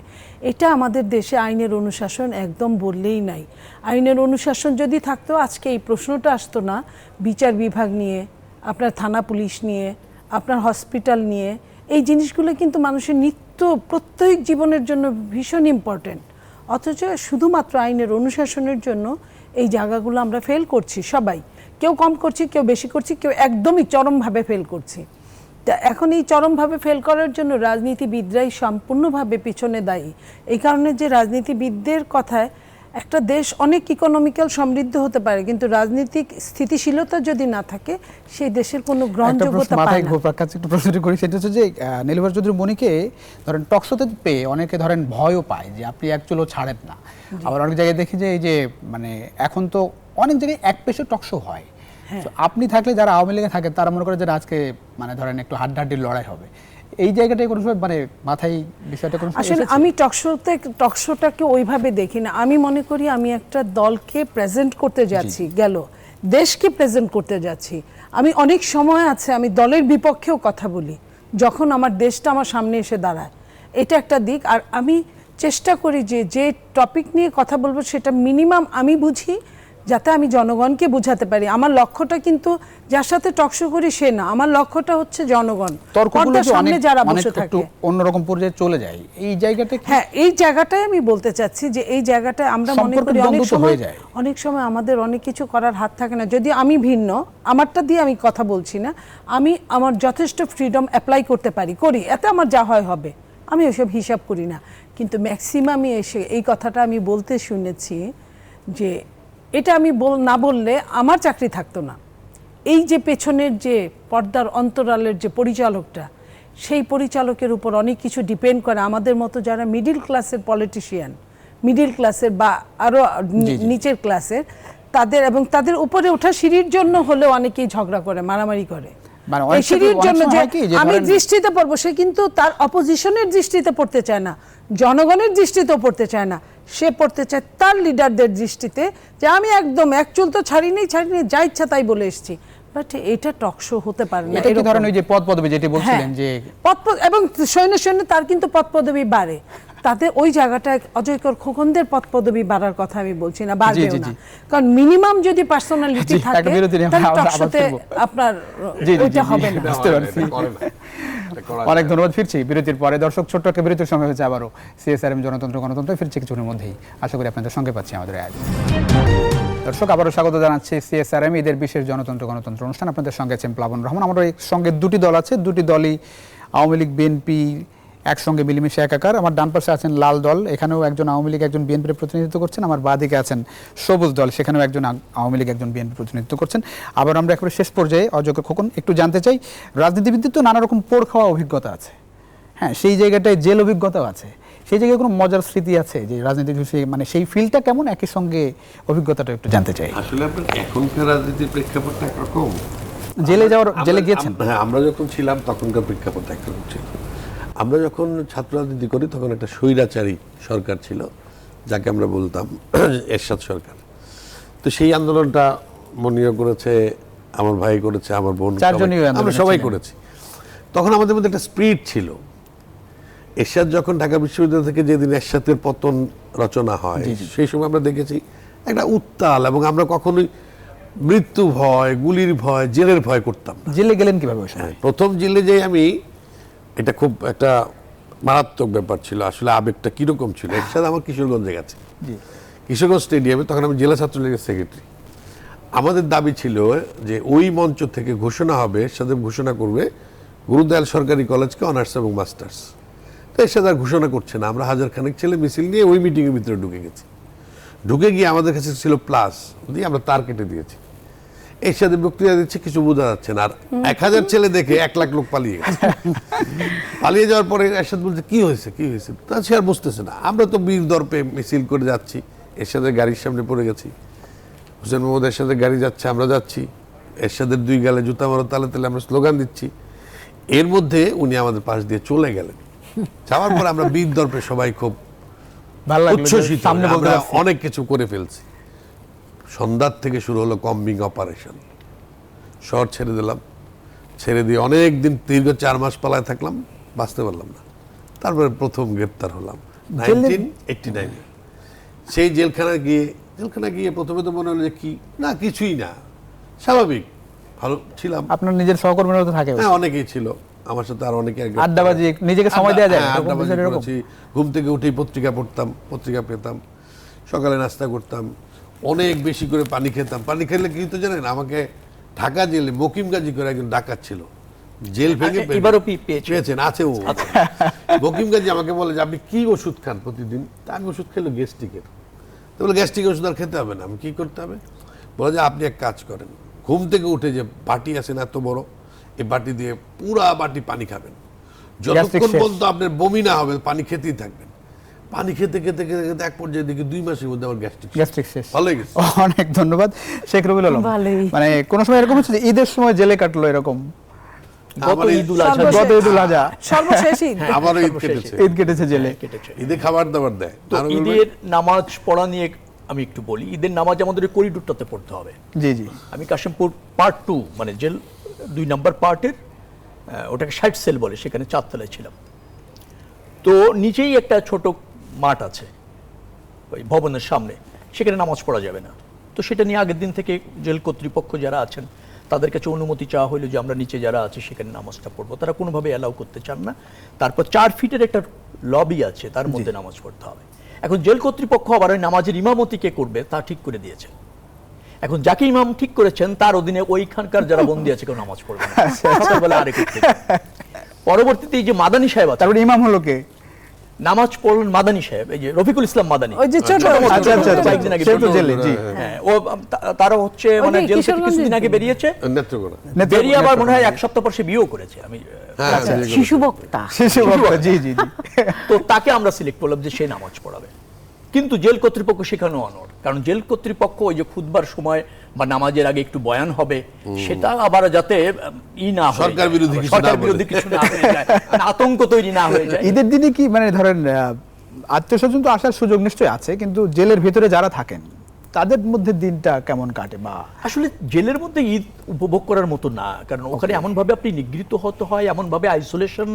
এটা আমাদের দেশে আইনের অনুশাসন একদম বললেই নাই। আইনের অনুশাসন যদি থাকতো আজকে এই প্রশ্নটা আসতো না বিচার বিভাগ নিয়ে, আপনার থানা পুলিশ নিয়ে, আপনার হসপিটাল নিয়ে। এই জিনিসগুলো কিন্তু মানুষের নিত্য প্রত্যেক জীবনের জন্য ভীষণ ইম্পর্টেন্ট, অথচ শুধুমাত্র আইনের অনুশাসনের জন্য এই জায়গাগুলো আমরা ফেল করছি সবাই। কেউ কম করছি, কেউ বেশি করছি, কেউ একদমই চরমভাবে ফেল করছি। তা এখন এই চরমভাবে ফেল করার জন্য রাজনীতিবিদরাই সম্পূর্ণভাবে পিছনে দায়ী। এই কারণে যে রাজনীতিবিদদের কথায় একটা দেশ অনেক ইকোনমিক্যাল সমৃদ্ধ হতে পারে, কিন্তু রাজনৈতিক স্থিতিশীলতা যদি না থাকে সেই দেশের কোনো গ্রহণযোগ্যতা পায় না। ঘোরপাক কাছে একটু প্রশ্নটি করি, সেটা হচ্ছে যে নীলুফার চৌধুরী মনিকে ধরেন টকশোতে পেয়ে অনেকে ধরেন ভয়ও পায় যে আপনি এক চুলো ছাড়েন না। আবার অনেক জায়গায় দেখি যে এই যে মানে এখন তো অনেক জায়গায় এক পেশে টকশো হয়। তো আপনি থাকলে যারা আওয়ামী লীগে থাকে তারা মনে করে যে আজকে মানে ধরেন একটু হাড্ডাহাড্ডির লড়াই হবে। এই জায়গাটায় কোনো সময় মানে মাথায় বিষয়টা কোনো সময় আসলে এসেছে? আমি টকশোটাকে ওইভাবে দেখি না। আমি মনে করি আমি একটা দলকে প্রেজেন্ট করতে যাচ্ছি, গেল দেশকে প্রেজেন্ট করতে যাচ্ছি। আমি অনেক সময় আছে আমি দলের বিপক্ষেও কথা বলি যখন আমার দেশটা আমার সামনে এসে দাঁড়ায়, এটা একটা দিক। আর আমি চেষ্টা করি যে টপিক নিয়ে কথা বলবো সেটা মিনিমাম আমি বুঝি, যাতে আমি জনগণকে বোঝাতে পারি। আমার লক্ষ্যটা কিন্তু যার সাথে টকশো করি সে না, আমার লক্ষ্যটা হচ্ছে জনগণ, তর্কগুলো যে সামনে অনেক যারা অনেক বসে একটু থাকে। অন্যরকম পর্যায়ে চলে যায়, এই জায়গাটা কি হ্যাঁ, এই জায়গাটাই আমি বলতে চাচ্ছি যে এই জায়গাটায় আমরা মনে সম্পর্কের করি দ্বন্দ্ব তো হয়ে যায়। অনেক সময় আমাদের অনেক কিছু করার হাত থাকে না। যদি আমি ভিন্ন, আমারটা দিয়ে আমি কথা বলছি না, আমি আমার যথেষ্ট ফ্রিডম অ্যাপ্লাই করতে পারি, করি, এতে আমার যা হয় হবে, আমি ওসব হিসাব করি না। কিন্তু ম্যাক্সিমামই এসে এই কথাটা আমি বলতে শুনেছি যে এটা আমি না বললে আমার চাকরি থাকতো না। এই যে পেছনের যে পর্দার অন্তরালের যে পরিচালকটা, সেই পরিচালকের উপর অনেক কিছু ডিপেন্ড করে। আমাদের মতো যারা মিডিল ক্লাসের পলিটিশিয়ান, মিডিল ক্লাসের বা আরও নিচের ক্লাসের, তাদের এবং তাদের উপরে ওঠা সিঁড়ির জন্য হলেও অনেকেই ঝগড়া করে, মারামারি করে। মানে অনেক এই সিঁড়ির সময় জন্য যে হয় কি যে আমি ধরেন- দৃষ্টিতে পড়বো, সে কিন্তু তার অপোজিশনের দৃষ্টিতে পড়তে চায় না, জনগণের দৃষ্টিতেও পড়তে চায় না, সে পড়তে চায় তার লিডারদের দৃষ্টিতে যে আমি একদম এক চুল তো ছাড়িনি, যা ইচ্ছা তাই বলে এসেছি। বাট এটা টকশো হতে পারে না। এটা কি এরকম। ধরেন ওই যে পদ পদবি যেটি বলছিলেন যে এবং সৈন্য তার কিন্তু পদ পদবি বাড়ে, তাতে ওই জায়গাটায় অজয়কর খোকনদের পদ পদবি বাড়ার কথা আমি বলছি না, বাড়বেও জি, না। জি। কারণ মিনিমাম যদি পার্সোনালিটি জি, থাকে একটা বিরতি নিয়ে তাহলে আবার টকশোতে ফিরবো। আপনার জি, জি, ওইটা জি, হবে না। বুঝতে পারছি। করা অনেক ধন্যবাদ। ফিরছি বিরতির পরে। দর্শক, ছোট্ট একটা বিরতির সময় হয়েছে আবারও সিএসআরএম জনতন্ত্র গণতন্ত্র ফিরছি কিছুক্ষণের মধ্যেই। আশা করি আপনাদের সঙ্গে পাচ্ছি আমাদের আয়োজন। দর্শক, আবারও স্বাগত জানাচ্ছি সিএসআরএম ঈদের বিশেষ জনতন্ত্র গণতন্ত্র অনুষ্ঠান। আপনাদের সঙ্গে আছেন প্লাবন রহমান। আমাদের সঙ্গে দুটি দল আছে, দুটি দলই আওয়ামী লীগ বিএনপি একসঙ্গে মিলেমিশে একাকার। আমার ডান পাশে আছেন লাল দল, এখানেও একজন আওয়ামী লীগ একজন বিএনপির প্রতিনিধিত্ব করছেন। আমার বাঁদিকে আছেন সবুজ দল, সেখানেও একজন আওয়ামী লীগ একজন বিএনপি প্রতিনিধিত্ব করছেন। আবার আমরা একেবারে শেষ পর্যায়ে অযোগ্য খোকন, একটু জানতে চাই, রাজনীতিবিদদের তো নানা রকম পোড় খাওয়া অভিজ্ঞতা আছে, হ্যাঁ, সেই জায়গাটায় জেল অভিজ্ঞতাও আছে, সেই জায়গায় কোনো মজার স্মৃতি আছে যে রাজনীতি মানে সেই ফিল্ডটা কেমন, একই সঙ্গে অভিজ্ঞতাটা একটু জানতে চাই। আসলে আপনার এখনকার রাজনীতির প্রেক্ষাপটটা একরকম, জেলে গিয়েছেন? হ্যাঁ, আমরা যখন ছিলাম তখনকার প্রেক্ষাপট একরকম ছিল। আমরা যখন ছাত্র রাজনীতি করি তখন একটা স্বৈরাচারী সরকার ছিল, যাকে আমরা বলতাম এরশাদ সরকার। তো সেই আন্দোলনটা মনীয় করেছে আমার ভাই করেছে, আমার বোন, চারজনই ওই আমরা আন্দোলনে সবাই ছিলেন। করেছি। তখন আমাদের মধ্যে একটা স্পিরিট ছিল। এরশাদ যখন ঢাকা বিশ্ববিদ্যালয় থেকে যেদিন এরশাদের পতন রচনা হয়, সেই সময় আমরা দেখেছি একটা উত্তাল, এবং আমরা কখনোই মৃত্যু ভয়, গুলির ভয়, জেলের ভয় করতাম না। জেলে গেলেন কিভাবে ওই সময়? প্রথম জেলে যাই আমি, এটা খুব একটা মারাত্মক ব্যাপার ছিল। আসলে আবেগটা কিরকম ছিল, এরশাদ আমার কিশোরগঞ্জে গেছে, কিশোরগঞ্জ স্টেডিয়ামে, তখন আমি জেলা ছাত্রলীগের সেক্রেটারি। আমাদের দাবি ছিল যে ওই মঞ্চ থেকে ঘোষণা হবে, এরশাদ ঘোষণা করবে গুরুদয়াল সরকারি কলেজকে অনার্স এবং মাস্টার্স। তো এরশাদ আর ঘোষণা করছে না। আমরা হাজার খানেক ছেলে মিছিল নিয়ে ওই মিটিংয়ের ভিতরে ঢুকে গেছি। ঢুকে গিয়ে আমাদের কাছে ছিল প্লাস দিয়ে আমরা তার কেটে দিয়েছি। এরশাদের বক্তৃতা দিচ্ছে, কিছু বোঝা যাচ্ছে না। আর 1000 ছেলে দেখে 1 লাখ লোক পালিয়ে গেছে। পালিয়ে যাওয়ার পরে এরশাদ বলছে কি হয়েছে, কি হয়েছে, তা সে আর বুঝতেছে না। আমরা তো বীর দর্পে মিছিল করে যাচ্ছি, এরশাদের গাড়ির সামনে পড়ে গেছি। হোসেন মোহাম্মদ এরশাদের গাড়ি যাচ্ছে, আমরা যাচ্ছি, এরশাদের 2 গালে জুতা মারো তালে তালে আমরা স্লোগান দিচ্ছি। এর মধ্যে উনি আমাদের পাশ দিয়ে চলে গেলেন। যাওয়ার পর আমরা বীর দর্পে সবাই খুব ভালো লাগলো যে উচ্ছ্বসিত, সামনে বলতে আমরা পারছি। অনেক কিছু করে ফেলছি। সন্ধ্যার থেকে শুরু হলো কম্বিং অপারেশন। শহর ছেড়ে দিলাম, ছেড়ে দিয়ে অনেক দিন দীর্ঘ 4 মাস পালায় থাকলাম, বাঁচতে পারলাম না। তারপরে প্রথম গ্রেপ্তার হলাম 1989। সেই জেলখানায় গিয়ে প্রথমে তো মনে হলো যে কি না, কিছুই না, স্বাভাবিক, ভালো ছিলাম। আপনার নিজের সহকর্মীরা তো থাকে, হ্যাঁ, অনেকেই ছিল আমার সাথে, আর অনেকে আড্ডাবাজি, নিজেকে সময় দেওয়া যায়, হ্যাঁ, এরকম আড্ডাবাজি বিষয় এরকম? করেছি। ঘুম থেকে উঠেই পত্রিকা পড়তাম, পত্রিকা পেতাম, সকালে নাস্তা করতাম, অনেক বেশি করে পানি খেতাম। পানি খেলে কি তো জানেন, আমাকে ঢাকা জেলে মকিম গাজী করে একজন ডাকাত ছিল, জেল ভেঙে এবারও পেয়েছেন, আছে ও। মকিম গাজী আমাকে বলে যে আপনি কি ওষুধ খান প্রতিদিন? তা আমি ওষুধ খেলো গ্যাস্ট্রিকের। তো বলে গ্যাস্ট্রিকের ওষুধ আর খেতে হবে না। আমি কি করতে হবে? বলে যে আপনি এক কাজ করেন, ঘুম থেকে উঠে যে বাটি আছে না এত বড়, এই বাটি দিয়ে পুরা বাটি পানি খাবেন, যতক্ষণ শেষ। পর্যন্ত আপনার বমি না হবে পানি খেতেই থাকবেন। পানি খেতে খেতে খেতে খেতে এক পর্যায়ে দেখি 2 মাসের মধ্যে আমার গ্যাস্ট্রিক শেষ। ভালো হয়ে গেছে। অনেক ধন্যবাদ শেখ রবিউল আলম। ভালোই। মানে কোন সময় এরকম হচ্ছে যে ঈদের সময় জেলে কাটলো এরকম? আমার এই- ঈদুল আজহা সর্বশেষ- গত ঈদুল আজহা সর্বশেষ ঈদ। আমারও ঈদ কেটেছে, ঈদ কেটেছে জেলে। কেটেছে। ঈদে খাবার দাবার দেয়। তো আরো বলবেন? ঈদের নামাজ পড়া নিয়ে আমি একটু বলি। ঈদের নামাজ আমাদের ওই করিডোরটাতে পড়তে হবে। জি জি। আমি কাশিমপুর পার্ট 2 মানে জেল 2 নম্বর পার্টের, ওটাকে 60 সেল বলে, সেখানে 4 তলায় ছিলাম। তো নিচেই একটা ছোট মাঠ আছে ওই ভবনের সামনে, সেখানে নামাজ পড়া যাবে না। তো সেটা নিয়ে আগের দিন থেকে জেল কর্তৃপক্ষ যারা আছেন তাদের কাছে অনুমতি চাওয়া হলো যে আমরা নিচে যারা আছি সেখানে নামাজটা পড়বো। তারা কোনোভাবে অ্যালাউ করতে চান না। তারপর 4 ফিটের একটা লবি আছে, তার মধ্যে নামাজ পড়তে হবে। এখন জেল কর্তৃপক্ষ আবার ওই নামাজের ইমামতি কে করবে তা ঠিক করে দিয়েছে। এখন যাকে ইমাম ঠিক করেছেন তার অধীনে ওইখানকার যারা বন্দী আছে কেউ নামাজ পড়বে না, সকালবেলা আরেক উঠতে। পরবর্তীতে এই যে মাদানী সাহেব আছে, তারপরে ইমাম হলো কে? নামাজ পড়লেন মাদানী সাহেব, এই যে রফিকুল ইসলাম মাদানী, ওই যে ছোট আচ্ছা আচ্ছা আচ্ছা, কয়েকদিন আগে সে তো বেরিয়ে জেলে, জি। হ্যাঁ, ও তারা হচ্ছে ওই মানে যে জেল থেকে কিশোরগঞ্জে কিছুদিন আগে বেরিয়েছে, নেত্রকোনা। বেরিয়ে আবার মনে হয় 1 সপ্তাহ পর সে বিয়েও করেছে। আমি হ্যাঁ, আচ্ছা, বিয়ে করেছে। শিশু বক্তা। শিশু বক্তা, জি জি জি। তো তাকে আমরা সিলেক্ট করলাম যে সে নামাজ পড়াবে। কিন্তু জেল কর্তৃপক্ষ সেখানেও অনড়, কারণ জেল কর্তৃপক্ষ ওই যে খুতবার সময় বা নামাজের আগে একটু বয়ান হবে, সেটা আবার যাতে না হয়ে সরকার যায়, বিরোধী কিছু সরকার না বলে। বিরোধী কিছু না হয়ে যায়, মানে আতঙ্ক তৈরি না হয়ে যায়। ঈদের দিনে কি মানে ধরেন আত্মীয় স্বজন তো আসার সুযোগ নিশ্চয়ই আছে, কিন্তু জেলের ভিতরে যারা থাকেন তাদের মধ্যে দিনটা কেমন কাটে? বা আসলে জেলের মধ্যে ঈদ উপভোগ করার মতো না, কারণ ওখানে এমনভাবে আপনি নিগৃহীত হতে হয়, এমনভাবে আইসোলেশন,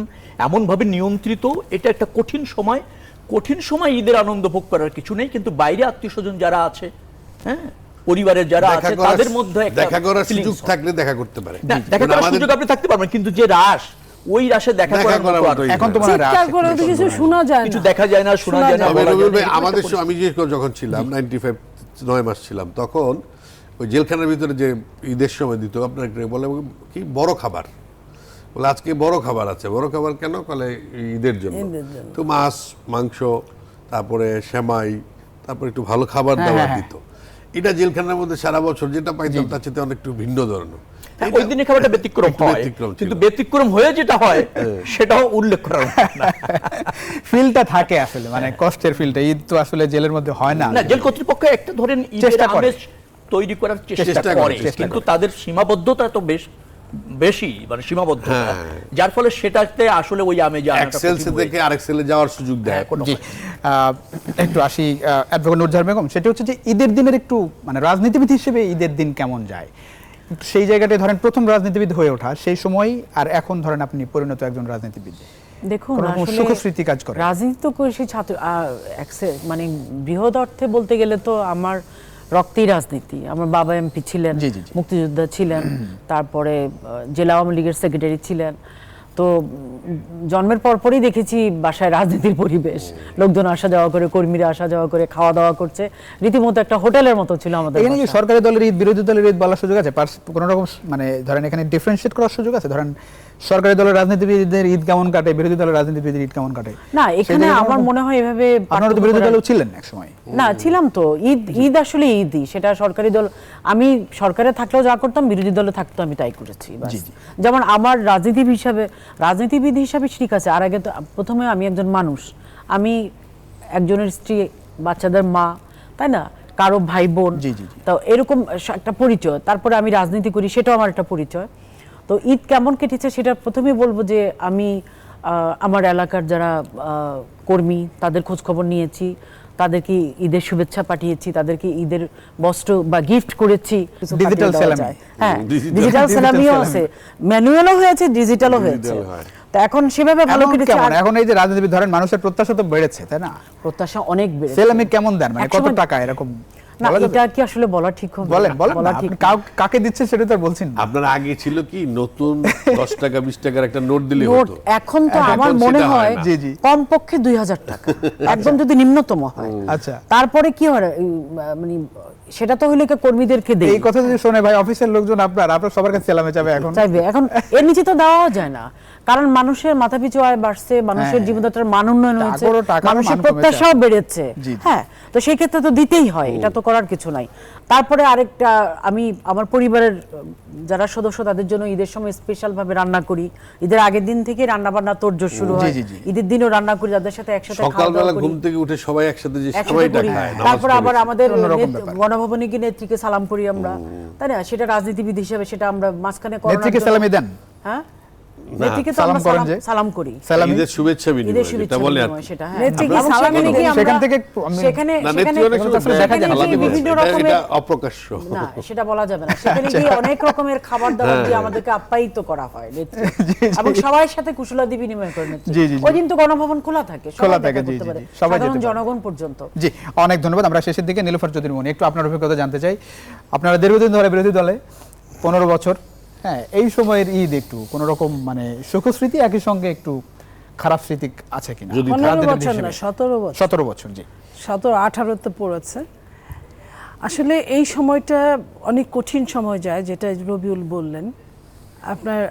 এমনভাবে নিয়ন্ত্রিত, এটা একটা কঠিন সময়। কঠিন সময় ঈদের আনন্দ ভোগ করার কিছু নেই, কিন্তু বাইরে আত্মীয় স্বজন যারা আছে, হ্যাঁ, পরিবারের যারা দেখা আছে করার- তাদের মধ্যে একটা দেখা করার feelings সুযোগ হয়। থাকলে দেখা করতে পারে। না, দেখা কারণ করার আমাদের সুযোগ আপনি থাকতে পারবেন, কিন্তু যে রাশ, ওই রাশে দেখা দেখা করার করার মতো আর মতোই এখন তো মনে হয় চিৎকার করে তো কিছু শোনা যায় কিছু না। দেখা যায় না, শোনা যায় না, তবে বলা যায় রবিউল না, ভাই, এরকম আমাদের একটা আমি যখন ছিলাম 95 9 মাস ছিলাম, তখন ওই জেলখানার ভিতরে যে ঈদের সময় দিত আপনার বলে কি বড় খাবার, বলে আজকে বড় খাবার আছে। বড় খাবার কেন? বলে ঈদের জন্য। তো মাছ, মাংস, তারপরে সেমাই, তারপরে একটু ভালো খাবার দাবার হ্যাঁ। দিত। এটা জেলখানার মধ্যে সারা বছর যেটা পাইতাম তার চেয়ে অনেক একটু ভিন্ন ধরনের। হ্যাঁ, ওই দিনে খাবারটা ব্যতিক্রম একটু হয়, ব্যতিক্রম ছিল। কিন্তু ব্যতিক্রম হয়ে যেটা হয় সেটাও উল্লেখ করা উচিত না। ফিলটা থাকে আসলে, মানে কষ্টের ফিলটা। ঈদ তো আসলে জেলের মধ্যে হয় না। না, জেল কর্তৃপক্ষ একটা ধরেন ঈদের চেষ্টা করে। আমেজ তৈরি করার চেষ্টা চেষ্টা করে, করে। কিন্তু তাদের সীমাবদ্ধতা তো বেশি, মানে সীমাবদ্ধ, হ্যাঁ। যার ফলে সেটাতে আসলে ওই আমেজ এক সেল থেকে আরেক সেলে যাওয়ার সুযোগ দেয়। জি। একটু আসি অ্যাডভোকেট নুরজাহান বেগম, সেটা হচ্ছে যে ঈদের দিনের একটু মানে রাজনীতিবিদ হিসেবে ঈদের দিন কেমন যায়? সেই জায়গাটায় ধরেন প্রথম রাজনীতিবিদ হয়ে ওঠা সেই সময় আর এখন ধরেন আপনি পরিণত একজন রাজনীতিবিদ, দেখুন কোনো রকম আসলে সুখস্মৃতি কাজ করে? রাজনীতি তো করেছি ছাত্র মানে বৃহৎ অর্থে বলতে গেলে তো আমার রক্তেই রাজনীতি। আমার বাবা এমপি ছিলেন, জি, জি, জি। মুক্তিযোদ্ধা ছিলেন, তারপরে জেলা আওয়ামী লীগের সেক্রেটারি ছিলেন। তো জন্মের পরপরই দেখেছি বাসায় রাজনীতির পরিবেশ, লোকজন আসা যাওয়া করে, কর্মীরা আসা যাওয়া করে, খাওয়া দাওয়া করছে, রীতিমতো একটা হোটেলের মতো ছিল আমাদের এখানে কি বাসা। সরকারি দলের ঈদ বিরোধী দলের ঈদ বলার সুযোগ আছে? কোনো রকম মানে ধরেন এখানে ডিফারেন্সিয়েট করার সুযোগ আছে? ধরেন সরকারি দলের রাজনীতিবিদদের ঈদ কেমন কাটে, বিরোধী দলের রাজনীতিবিদের ঈদ কেমন কাটে? না, এখানে আমার মনে হয় এভাবে আপনারা তো বিরোধী দলেও ছিলেন এক সময়। না, ছিলাম তো। ঈদ আসলে ঈদই, সেটা সরকারি দল, আমি সরকারে থাকলেও যা করতাম, বিরোধী দলে থাকতো আমি তাই করেছি বাস। জি, জি। যেমন আমার রাজনীতিবিদ হিসাবে ঠিক আছে, আর আগে তো প্রথমে আমি একজন মানুষ, আমি একজনের স্ত্রী, বাচ্চাদের মা, তাই না, কারো ভাই বোন, জি, জি, জি। তো এরকম একটা পরিচয়। তারপরে আমি রাজনীতি করি, সেটাও আমার একটা পরিচয়। তো ঈদ কেমন কেটেছে সেটা প্রথমে বলবো যে আমি আমার এলাকার যারা কর্মী তাদের খোঁজ খবর নিয়েছি, তাদেরকে ঈদের শুভেচ্ছা পাঠিয়েছি, তাদেরকে ঈদের বস্ত্র বা গিফট করেছি। ডিজিটাল সালামি। হ্যাঁ, ডিজিটাল ডিজিটাল সালামিও সালামি। আছে, ম্যানুয়ালও হয়েছে, ডিজিটালও হয়েছে। হয়। তো এখন সেভাবে ভালো এখন কেটেছে। কেমন? আর এখন এই যে রাজনীতিবিদ ধরেন মানুষের প্রত্যাশা তো বেড়েছে, তাই না? প্রত্যাশা অনেক বেড়েছে। সেলামি কেমন দেন, মানে কত একসময়- টাকা এরকম না, বলা যাবে? এটা কি আসলে বলা ঠিক হবে? বলেন বলেন বলা না, ঠিক আপনি না। কাকে দিচ্ছেন সেটা তো আর বলছেন না। আপনার আগে ছিল কি নতুন 10 টাকা 20 টাকার একটা নোট দিলে নোট হতো। এখন তো এখন আমার সেটা মনে হয় হয় না। জি, জি। কমপক্ষে 2000 টাকা, একদম যদি নিম্নতম হয়। আচ্ছা, তারপরে কি হয়, মানে সেটা তো হইলে কি কর্মীদেরকে দেই, এই কথা যদি শোনে ভাই অফিসের লোকজন আপনার সবার কাছে সেলামে যাবে এখন। চাইবে। এখন এর নিচে তো দেওয়াও যায় না, কারণ মানুষের মাথাপিছু আয় বাড়ছে, মানুষের হ্যাঁ। জীবনযাত্রার মান উন্নয়ন হয়েছে, টাকারও টাকারও মানুষের মান কমেছে। প্রত্যাশাও বেড়েছে। জি, জি। হ্যাঁ, তো সেই ক্ষেত্রে তো দিতেই হয়, এটা তো করার কিছু নাই। তারপরে আরেকটা, আমি আমার পরিবারের যারা সদস্য তাদের জন্য ঈদের সময় স্পেশাল ভাবে রান্না করি। ঈদের আগের দিন থেকে রান্না বান্না তোড়জোড় শুরু জি, হয়, জি, জি। ঈদের দিনও রান্না করি, তাদের সাথে একসাথে খাওয়া দাওয়া সকালবেলা করি, ঘুম থেকে উঠে সবাই একসাথে যে একসাথে সময়টা করি। খায়, নামাজ তারপরে আবার পড়ে। আমাদের অন্যরকম ব্যাপার। গণভবনে গিয়ে নেত্রীকে সালাম করি আমরা, তাই না? সেটা রাজনীতিবিদ হিসেবে সেটা আমরা মাঝখানে করোনার নেত্রীকে জন্য- সেলামি দেন? হ্যাঁ, নেত্রীকে তো সালাম আমরা করেন যে? সালাম করি। সেলামি ঈদের শুভেচ্ছা ঈদের বিনিময় শুভেচ্ছা যেটা বলে আর বিনিময় কি। সেটা, হ্যাঁ। নেত্রীকে এবং সালামি সেখানে নিয়ে গিয়ে আমরা- সেখান থেকে একটু সেখানে না, সেখানে- নেত্রী অনেক সময় আসলে দেয়, দেখা যায় না। আলাদা গিয়ে করে। বিভিন্ন এটা- রকমের- এটা অপ্রকাশ্য। না, সেটা বলা যাবে না। সেখানে গিয়ে অনেক রকমের খাবার দাবার দিয়ে আমাদেরকে আপ্যায়িত করা হয় নেত্রী, এবং সবার সাথে কুশলাদি বিনিময় করে নেত্রী। জি, জি, জি। ওই দিন তো গণভবন খোলা থাকে, সবাই খোলা দেখা থাকে, জি, করতে জি, পারে, জি, সবাই সাধারণ যেতে পারে। জনগণ পর্যন্ত। জি, অনেক ধন্যবাদ। আমরা শেষের দিকে নীলুফার চৌধুরী মনি, একটু আপনার অভিজ্ঞতা জানতে চাই। আপনারা দীর্ঘদিন ধরে বিরোধী দলে, 15 বছর, হ্যাঁ, এই সময়ের ঈদ একটু কোন রকম মানে সুখস্মৃতি, একই সঙ্গে একটু খারাপ স্মৃতি আছে কিনা? যদি 15 রাজনীতিবিদ বছর হিসেবে। না, 17 বছর। 17 বছর, জি। 17-18 তো পড়েছে। আসলে এই সময়টা অনেক কঠিন সময় যায়, যেটা রবিউল বললেন।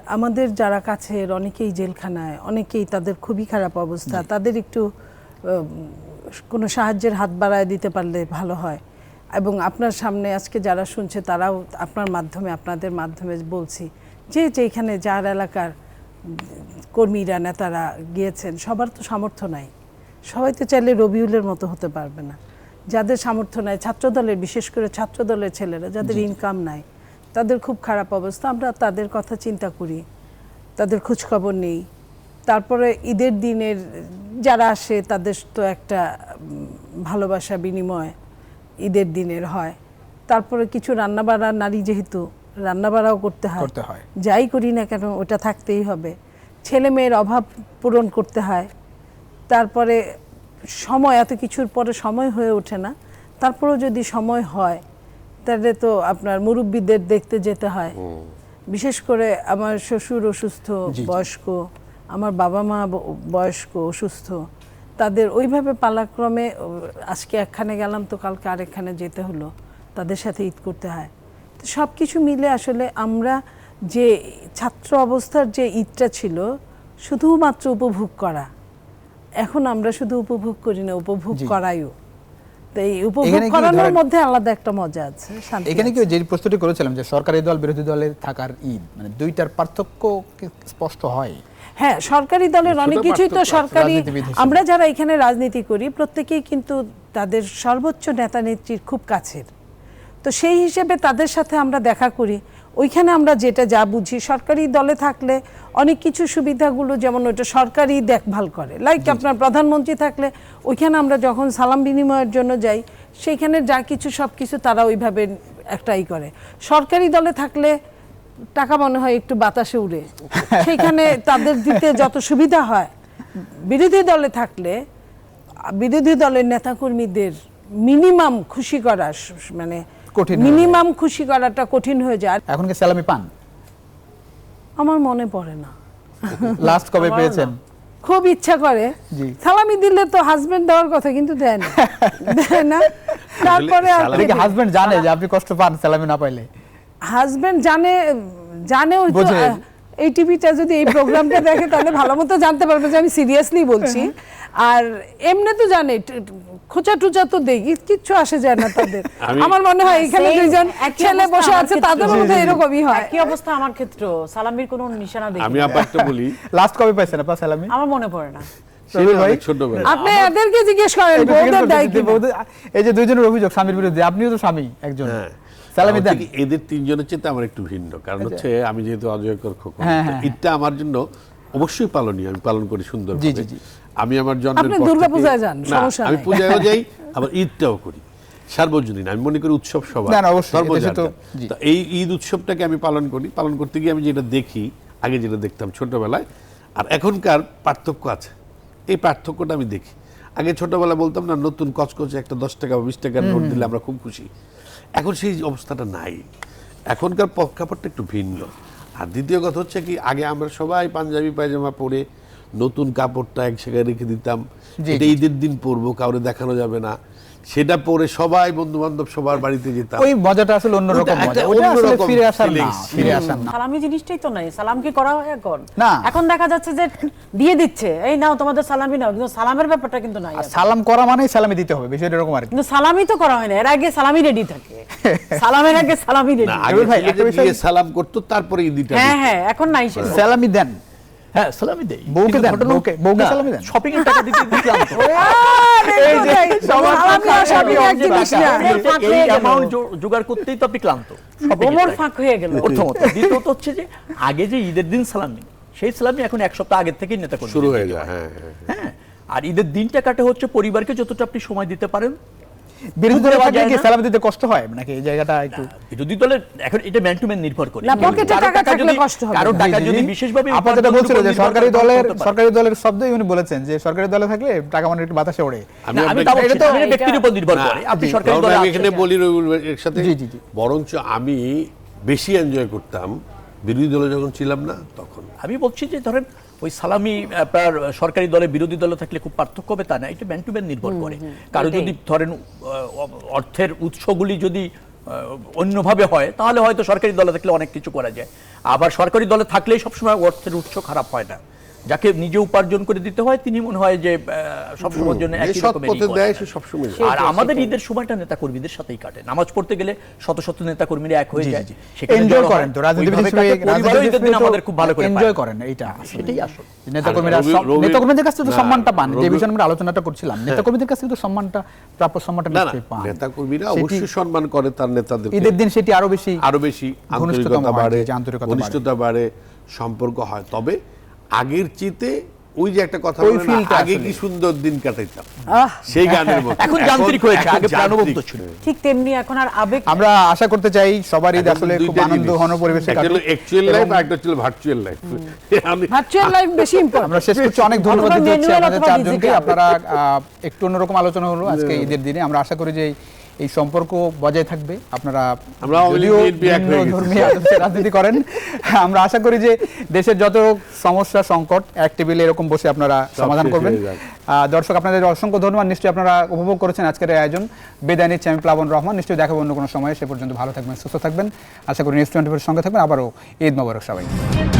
আমাদের যারা কাছের অনেকেই জেলখানায়, অনেকেই তাদের খুবই খারাপ অবস্থা, তাদের একটু কোনো সাহায্যের হাত বাড়ায় দিতে পারলে ভালো হয়। এবং আপনার সামনে আজকে যারা শুনছে তারাও আপনার মাধ্যমে, আপনাদের মাধ্যমে বলছি যে যেখানে যার এলাকার কর্মীরা, নেতারা গিয়েছেন, সবার তো সামর্থ্য নাই, সবাই তো চাইলে রবিউলের মতো হতে পারবে না। যাদের সামর্থ্য নাই, ছাত্রদলের, বিশেষ করে ছাত্রদলের ছেলেরা যাদের ইনকাম নাই, তাদের খুব খারাপ অবস্থা, আমরা তাদের কথা চিন্তা করি, তাদের খোঁজখবর নেই। তারপরে ঈদের দিনের যারা আসে তাদের তো একটা ভালোবাসা বিনিময় ঈদের দিনের হয়। তারপরে কিছু রান্নাবাড়া, নারী যেহেতু রান্নাবাড়াও করতে হয়, যাই করি না কেন ওটা থাকতেই হবে। ছেলে মেয়ের অভাব পূরণ করতে হয়। তারপরে সময়, এত কিছুর পরে সময় হয়ে ওঠে না, তারপরেও যদি সময় হয় তাহলে তো আপনার মুরব্বীদের দেখতে যেতে হয়। বিশেষ করে আমার শ্বশুর অসুস্থ, বয়স্ক, আমার বাবা মা বয়স্ক, অসুস্থ, তাদের ওইভাবে পালাক্রমে আজকে একখানে গেলাম তো কালকে আরেকখানে যেতে হলো, তাদের সাথে ঈদ করতে হয়। তো সব কিছু মিলে আসলে আমরা যে ছাত্র অবস্থার যে ঈদটা ছিল শুধুমাত্র উপভোগ করা, এখন আমরা শুধু উপভোগ করি না, উপভোগ করাইও। তো এই উপভোগ করানোর মধ্যে আলাদা একটা মজা আছে, শান্তি এখানে কি আছে। যে প্রস্তুতি করেছিলাম যে সরকারি দল বিরোধী দলের থাকার ঈদ, মানে দুইটার পার্থক্য কি স্পষ্ট হয়? হ্যাঁ, সরকারি দলের অনেক কিছুই তো সরকারি, রাজনীতিবিদ হিসেবে। আমরা যারা এখানে রাজনীতি করি প্রত্যেকেই কিন্তু তাদের সর্বোচ্চ নেতা নেত্রীর খুব কাছের, তো সেই হিসেবে তাদের সাথে আমরা দেখা করি। ওইখানে আমরা যেটা যা বুঝি, সরকারি দলে থাকলে অনেক কিছু সুবিধাগুলো যেমন ওইটা সরকারি দেখভাল করে, লাইক আপনার প্রধানমন্ত্রী থাকলে ওইখানে আমরা যখন সালাম বিনিময়ের জন্য যাই, সেইখানে যা কিছু সব কিছু তারা ওইভাবে একটাই করে। সরকারি দলে থাকলে টাকা মনে হয় একটু বাতাসে উড়ে, সেইখানে তাদের দিতে যত সুবিধা হয়, বিরোধী দলে থাকলে বিরোধী দলের নেতাকর্মীদের মিনিমাম খুশি করা মানে কঠিন হয়ে মিনিমাম খুশি করাটা কঠিন হয়ে যায়। এখন কি স্যালামি পান? আমার মনে পড়ে না। লাস্ট কবে আমারও পেয়েছেন? না। খুব ইচ্ছা করে জি। সালামি দিলে তো হাজবেন্ড দেওয়ার কথা, কিন্তু দেয় না। দেয় না। তারপরে আর এটা কি হাজবেন্ড জানে যে আপনি কষ্ট পান স্যালামি না পাইলে? হাজবেন্ড জানেও তো। বোঝে। এই টিভিটা যদি এই প্রোগ্রামটা দেখে তাহলে ভালো মতো জানতে পারবে যে আমি সিরিয়াসলি বলছি। আর এমনি তো জানে, খোঁচা টুচা তো দেই, কিচ্ছু আসে যায় না তাদের। আমার মনে হয় এখানে Same দুইজন একই ছেলে অবস্থা বসে আমার আছে, ক্ষেত্রেও। তাদের মধ্যে এরকমই হয়। কি অবস্থা আমার ক্ষেত্রেও, সালামির কোনো নিশানা দেখি আমি না। আপাতত বলি লাস্ট কবে পাইছেন আপনার স্যালামি? আমার মনে পড়ে না। সেটা ভাই? অনেক ছোটবেলা। আপনি এদেরকে জিজ্ঞেস করেন একটু জিজ্ঞেস বউদের করতে দায় দিতে, কি। বউদের- এই যে দুইজনের অভিযোগ স্বামীর বিরুদ্ধে, আপনিও তো স্বামী একজন, হ্যাঁ। স্যালামি হচ্ছে দেন? কি, এদের তিনজনের চেয়ে আমার একটু ভিন্ন, কারণ হচ্ছে আমি যেহেতু অজয়কর খোকন, হ্যাঁ, তো হ্যাঁ। ঈদটা আমার জন্য অবশ্যই পালনীয়, আমি পালন করি সুন্দর। জি, জি, জি। আমি আমার জন্মের আপনি পর দুর্গাপূজায় থেকে- যান, না, সমস্যা আমি নাই। পূজায়ও যাই, আবার ঈদটাও করি সার্বজনীন। আমি মনে করি উৎসব সবার, না, না, অবশ্যই, ধর্ম এদেশে যার তো- যার। জি। তো এই ঈদ উৎসবটাকে আমি পালন করি। পালন করতে গিয়ে আমি যেটা দেখি, আগে যেটা দেখতাম ছোটবেলায় আর এখনকার পার্থক্য আছে, এই পার্থক্যটা আমি দেখি। আগে ছোটবেলায় বলতাম না, নতুন কচকচে একটা 10 টাকা বা 20 টাকার নোট দিলে আমরা খুব খুশি। এখন সেই অবস্থাটা নাই, এখনকার প্রেক্ষাপটটা একটু ভিন্ন। আর দ্বিতীয় কথা হচ্ছে কি, আগে আমরা সবাই পাঞ্জাবি পায়জামা পরে নতুন কাপড়টা এক জায়গায় রেখে দিতাম, জি, এটা জি। ঈদের দিন পরবো, কাউরে দেখানো যাবে না, সেটা পরে সবাই বন্ধু বান্ধব সবার বাড়িতে যেতাম। ওই মজাটা আসলে অন্যরকম ওটা মজা, একটা ওটা আসলে অন্যরকম ফিরে আসার না, feelings। ফিরে আসার না। সালামি জিনিসটাই তো নাই। সালাম কি করা হয় এখন? না। এখন দেখা যাচ্ছে যে দিয়ে দিচ্ছে, এই নাও তোমাদের সালামি নাও, কিন্তু সালামের ব্যাপারটা কিন্তু নাই আর এখন। সালাম করা মানেই সালামি দিতে হবে, বিষয়টা এরকম আর কি। কিন্তু সালামি তো করা হয় না, এর আগে সালামি রেডি থাকে। সালামের আগে সালামি রেডি। না, আগে রবি ভাই, ছেলে একটা যে বিষয়- বিয়ে সালাম করতো তারপরে ঈদিটা হ্যাঁ দিত। হ্যাঁ, এখন নাই সেটা। সালামি দেন? হ্যাঁ সালামি দেই। বউকে কিন্তু দেন? ঘটনা- বউকে না, সালামি দেন? শপিং এর টাকা দিতে দিতাম তো। এই যে সবার সালামি আর shopping এক জিনিস না। এই অ্যামাউন্ট জোগাড় করতেই তো আপনি ক্লান্ত। shopping এর কোমর টাকা। ফাঁক হয়ে গেল। প্রথমত। দ্বিতীয়ত হচ্ছে যে আগে যে ঈদের দিন সালামি, সেই সালামি এখন এক সপ্তাহ আগের থেকেই নেতা কর্মীদের শুরু হয়ে দিতে যায়। হয়। হ্যাঁ, হ্যাঁ, আর ঈদের দিনটা কাটে হচ্ছে পরিবারকে যতটা আপনি সময় দিতে পারেন। বিরোধী দলে দেওয়া থাকলে যায় কি না? সালামি দিতে কষ্ট হয় নাকি এই জায়গাটা একটু? বিরোধী দলের এখন এটা ম্যান টু ম্যান নির্ভর করে। না, পকেটে কারো টাকা থাকলে যদি- কষ্ট হবে কারো না। টাকা জি, জি, যদি জি। বিশেষভাবে আপা যেটা উপার্জনের বলছিল উপর যে নির্ভর সরকারি করে, দলের করতে পারে। সরকারি দলের শব্দই উনি বলেছেন যে সরকারি দলে থাকলে টাকা মানে একটু বাতাসে ওড়ে। আমি না, আমি আপনাকে- তা বলছি এটা তো- না, এটা ব্যক্তির উপর নির্ভর করে। আপনি সরকারি কারণ দলে আমি আছেন। এখানে বলি রবিউল ভাই, এর সাথে জি, জি, জি। বরঞ্চ আমি বেশি এনজয় করতাম বিরোধী দলে যখন ছিলাম না তখন। আমি বলছি যে ধরেন ওই সালামি আপনার সরকারি দলে বিরোধী দলে থাকলে খুব পার্থক্য হবে তা না, এটা ম্যান টু ম্যান নির্ভর করে। কারো এটাই। যদি ধরেন অর্থের উৎসগুলি যদি অন্যভাবে হয় তাহলে হয়তো সরকারি দলে থাকলে অনেক কিছু করা যায়। আবার সরকারি দলে থাকলেই সবসময় অর্থের উৎস খারাপ হয় না। যাকে নিজে উপার্জন করে দিতে হয় তিনি মনে হয় যে সবসময়ের জন্য যে একই সৎ রকমেরই পথে করেন। দেয় সে সবসময় যায়। আর আমাদের ঈদের সময়টা নেতা কর্মীদের সাথেই কাটে। নামাজ পড়তে গেলে শত শত নেতা কর্মীরা এক হয়ে যায়, এনজয় জড়ো করেন হয়। তো রাজনীতিবিদ ওইভাবে হিসেবে, কাটে। পরিবারও ঈদের দিন আমাদের খুব ভালো করে এনজয় পায়। করেন, এইটা সেটাই আসল। নেতাকর্মীরা রবি- নেতাকর্মীদের কাছে তো না, সম্মানটা পান, যে রবি- বিষয়ে আমরা আলোচনাটা করছিলাম, নেতাকর্মীদের কাছে তো সম্মানটা, প্রাপ্য সম্মানটা না না, নিশ্চয়ই পান। নেতা কর্মীরা সেটি- অবশ্যই সম্মান করে তার নেতাদের। ঈদের দিন সেটি আরো বেশি আরো বেশি ঘনিষ্ঠতম আন্তরিকতা হয়, বাড়ে, যে আন্তরিকতা বাড়ে। ঘনিষ্ঠতা বাড়ে, সম্পর্ক হয়। তবে আগের চেয়ে ওই যে একটা কথা ওই বলে না, ফিলটা আগে আসলে। কি সুন্দর দিন কাটাইতাম, আহ, সেই গানের মতো। এখন যান্ত্রিক হয়েছে, এখন আগে প্রাণবন্ত যান্ত্রিক। ছিল। ঠিক তেমনি এখন আর আবেগ আমরা আশা করতে চাই সবার ঈদ এখন আসলে খুব দুইটা আনন্দ জিনিস। ঘন পরিবেশে একটা হলো কাটুক। অ্যাকচুয়াল লাইফ এবং আর একটা হলো ভার্চুয়াল লাইফ। ভার্চুয়াল লাইফ বেশি ইম্পর্টেন্ট। আমরা শেষ করছি, অনেক ধন্যবাদ অথবা দিচ্ছি manual আমাদের অথবা চারজনকে। digital। আপনারা একটু অন্যরকম আলোচনা হলো আজকে ঈদের দিনে। আমরা আশা করি যে এই সম্পর্ক বজায় থাকবে। আপনারা আমরা যদিও বিএনপি এক হয়ে গেছি। ধর্মীয় আদর্শে রাজনীতি করেন, আমরা আশা করি যে দেশের যত সমস্যা সংকট এক টেবিলে এরকম বসে আপনারা সমাধান শেষ করবেন। হয়ে যাক। দর্শক আপনাদের অসংখ্য ধন্যবাদ, নিশ্চয়ই আপনারা উপভোগ করেছেন আজকের এই আয়োজন। বিদায় নিচ্ছি আমি প্লাবন রহমান, নিশ্চয়ই দেখাবো অন্য কোনো সময়ে। সে পর্যন্ত ভালো থাকবেন, সুস্থ থাকবেন। আশা করি নিউজ 24 সঙ্গে থাকবেন। আবারও ঈদ মোবারক সবাই।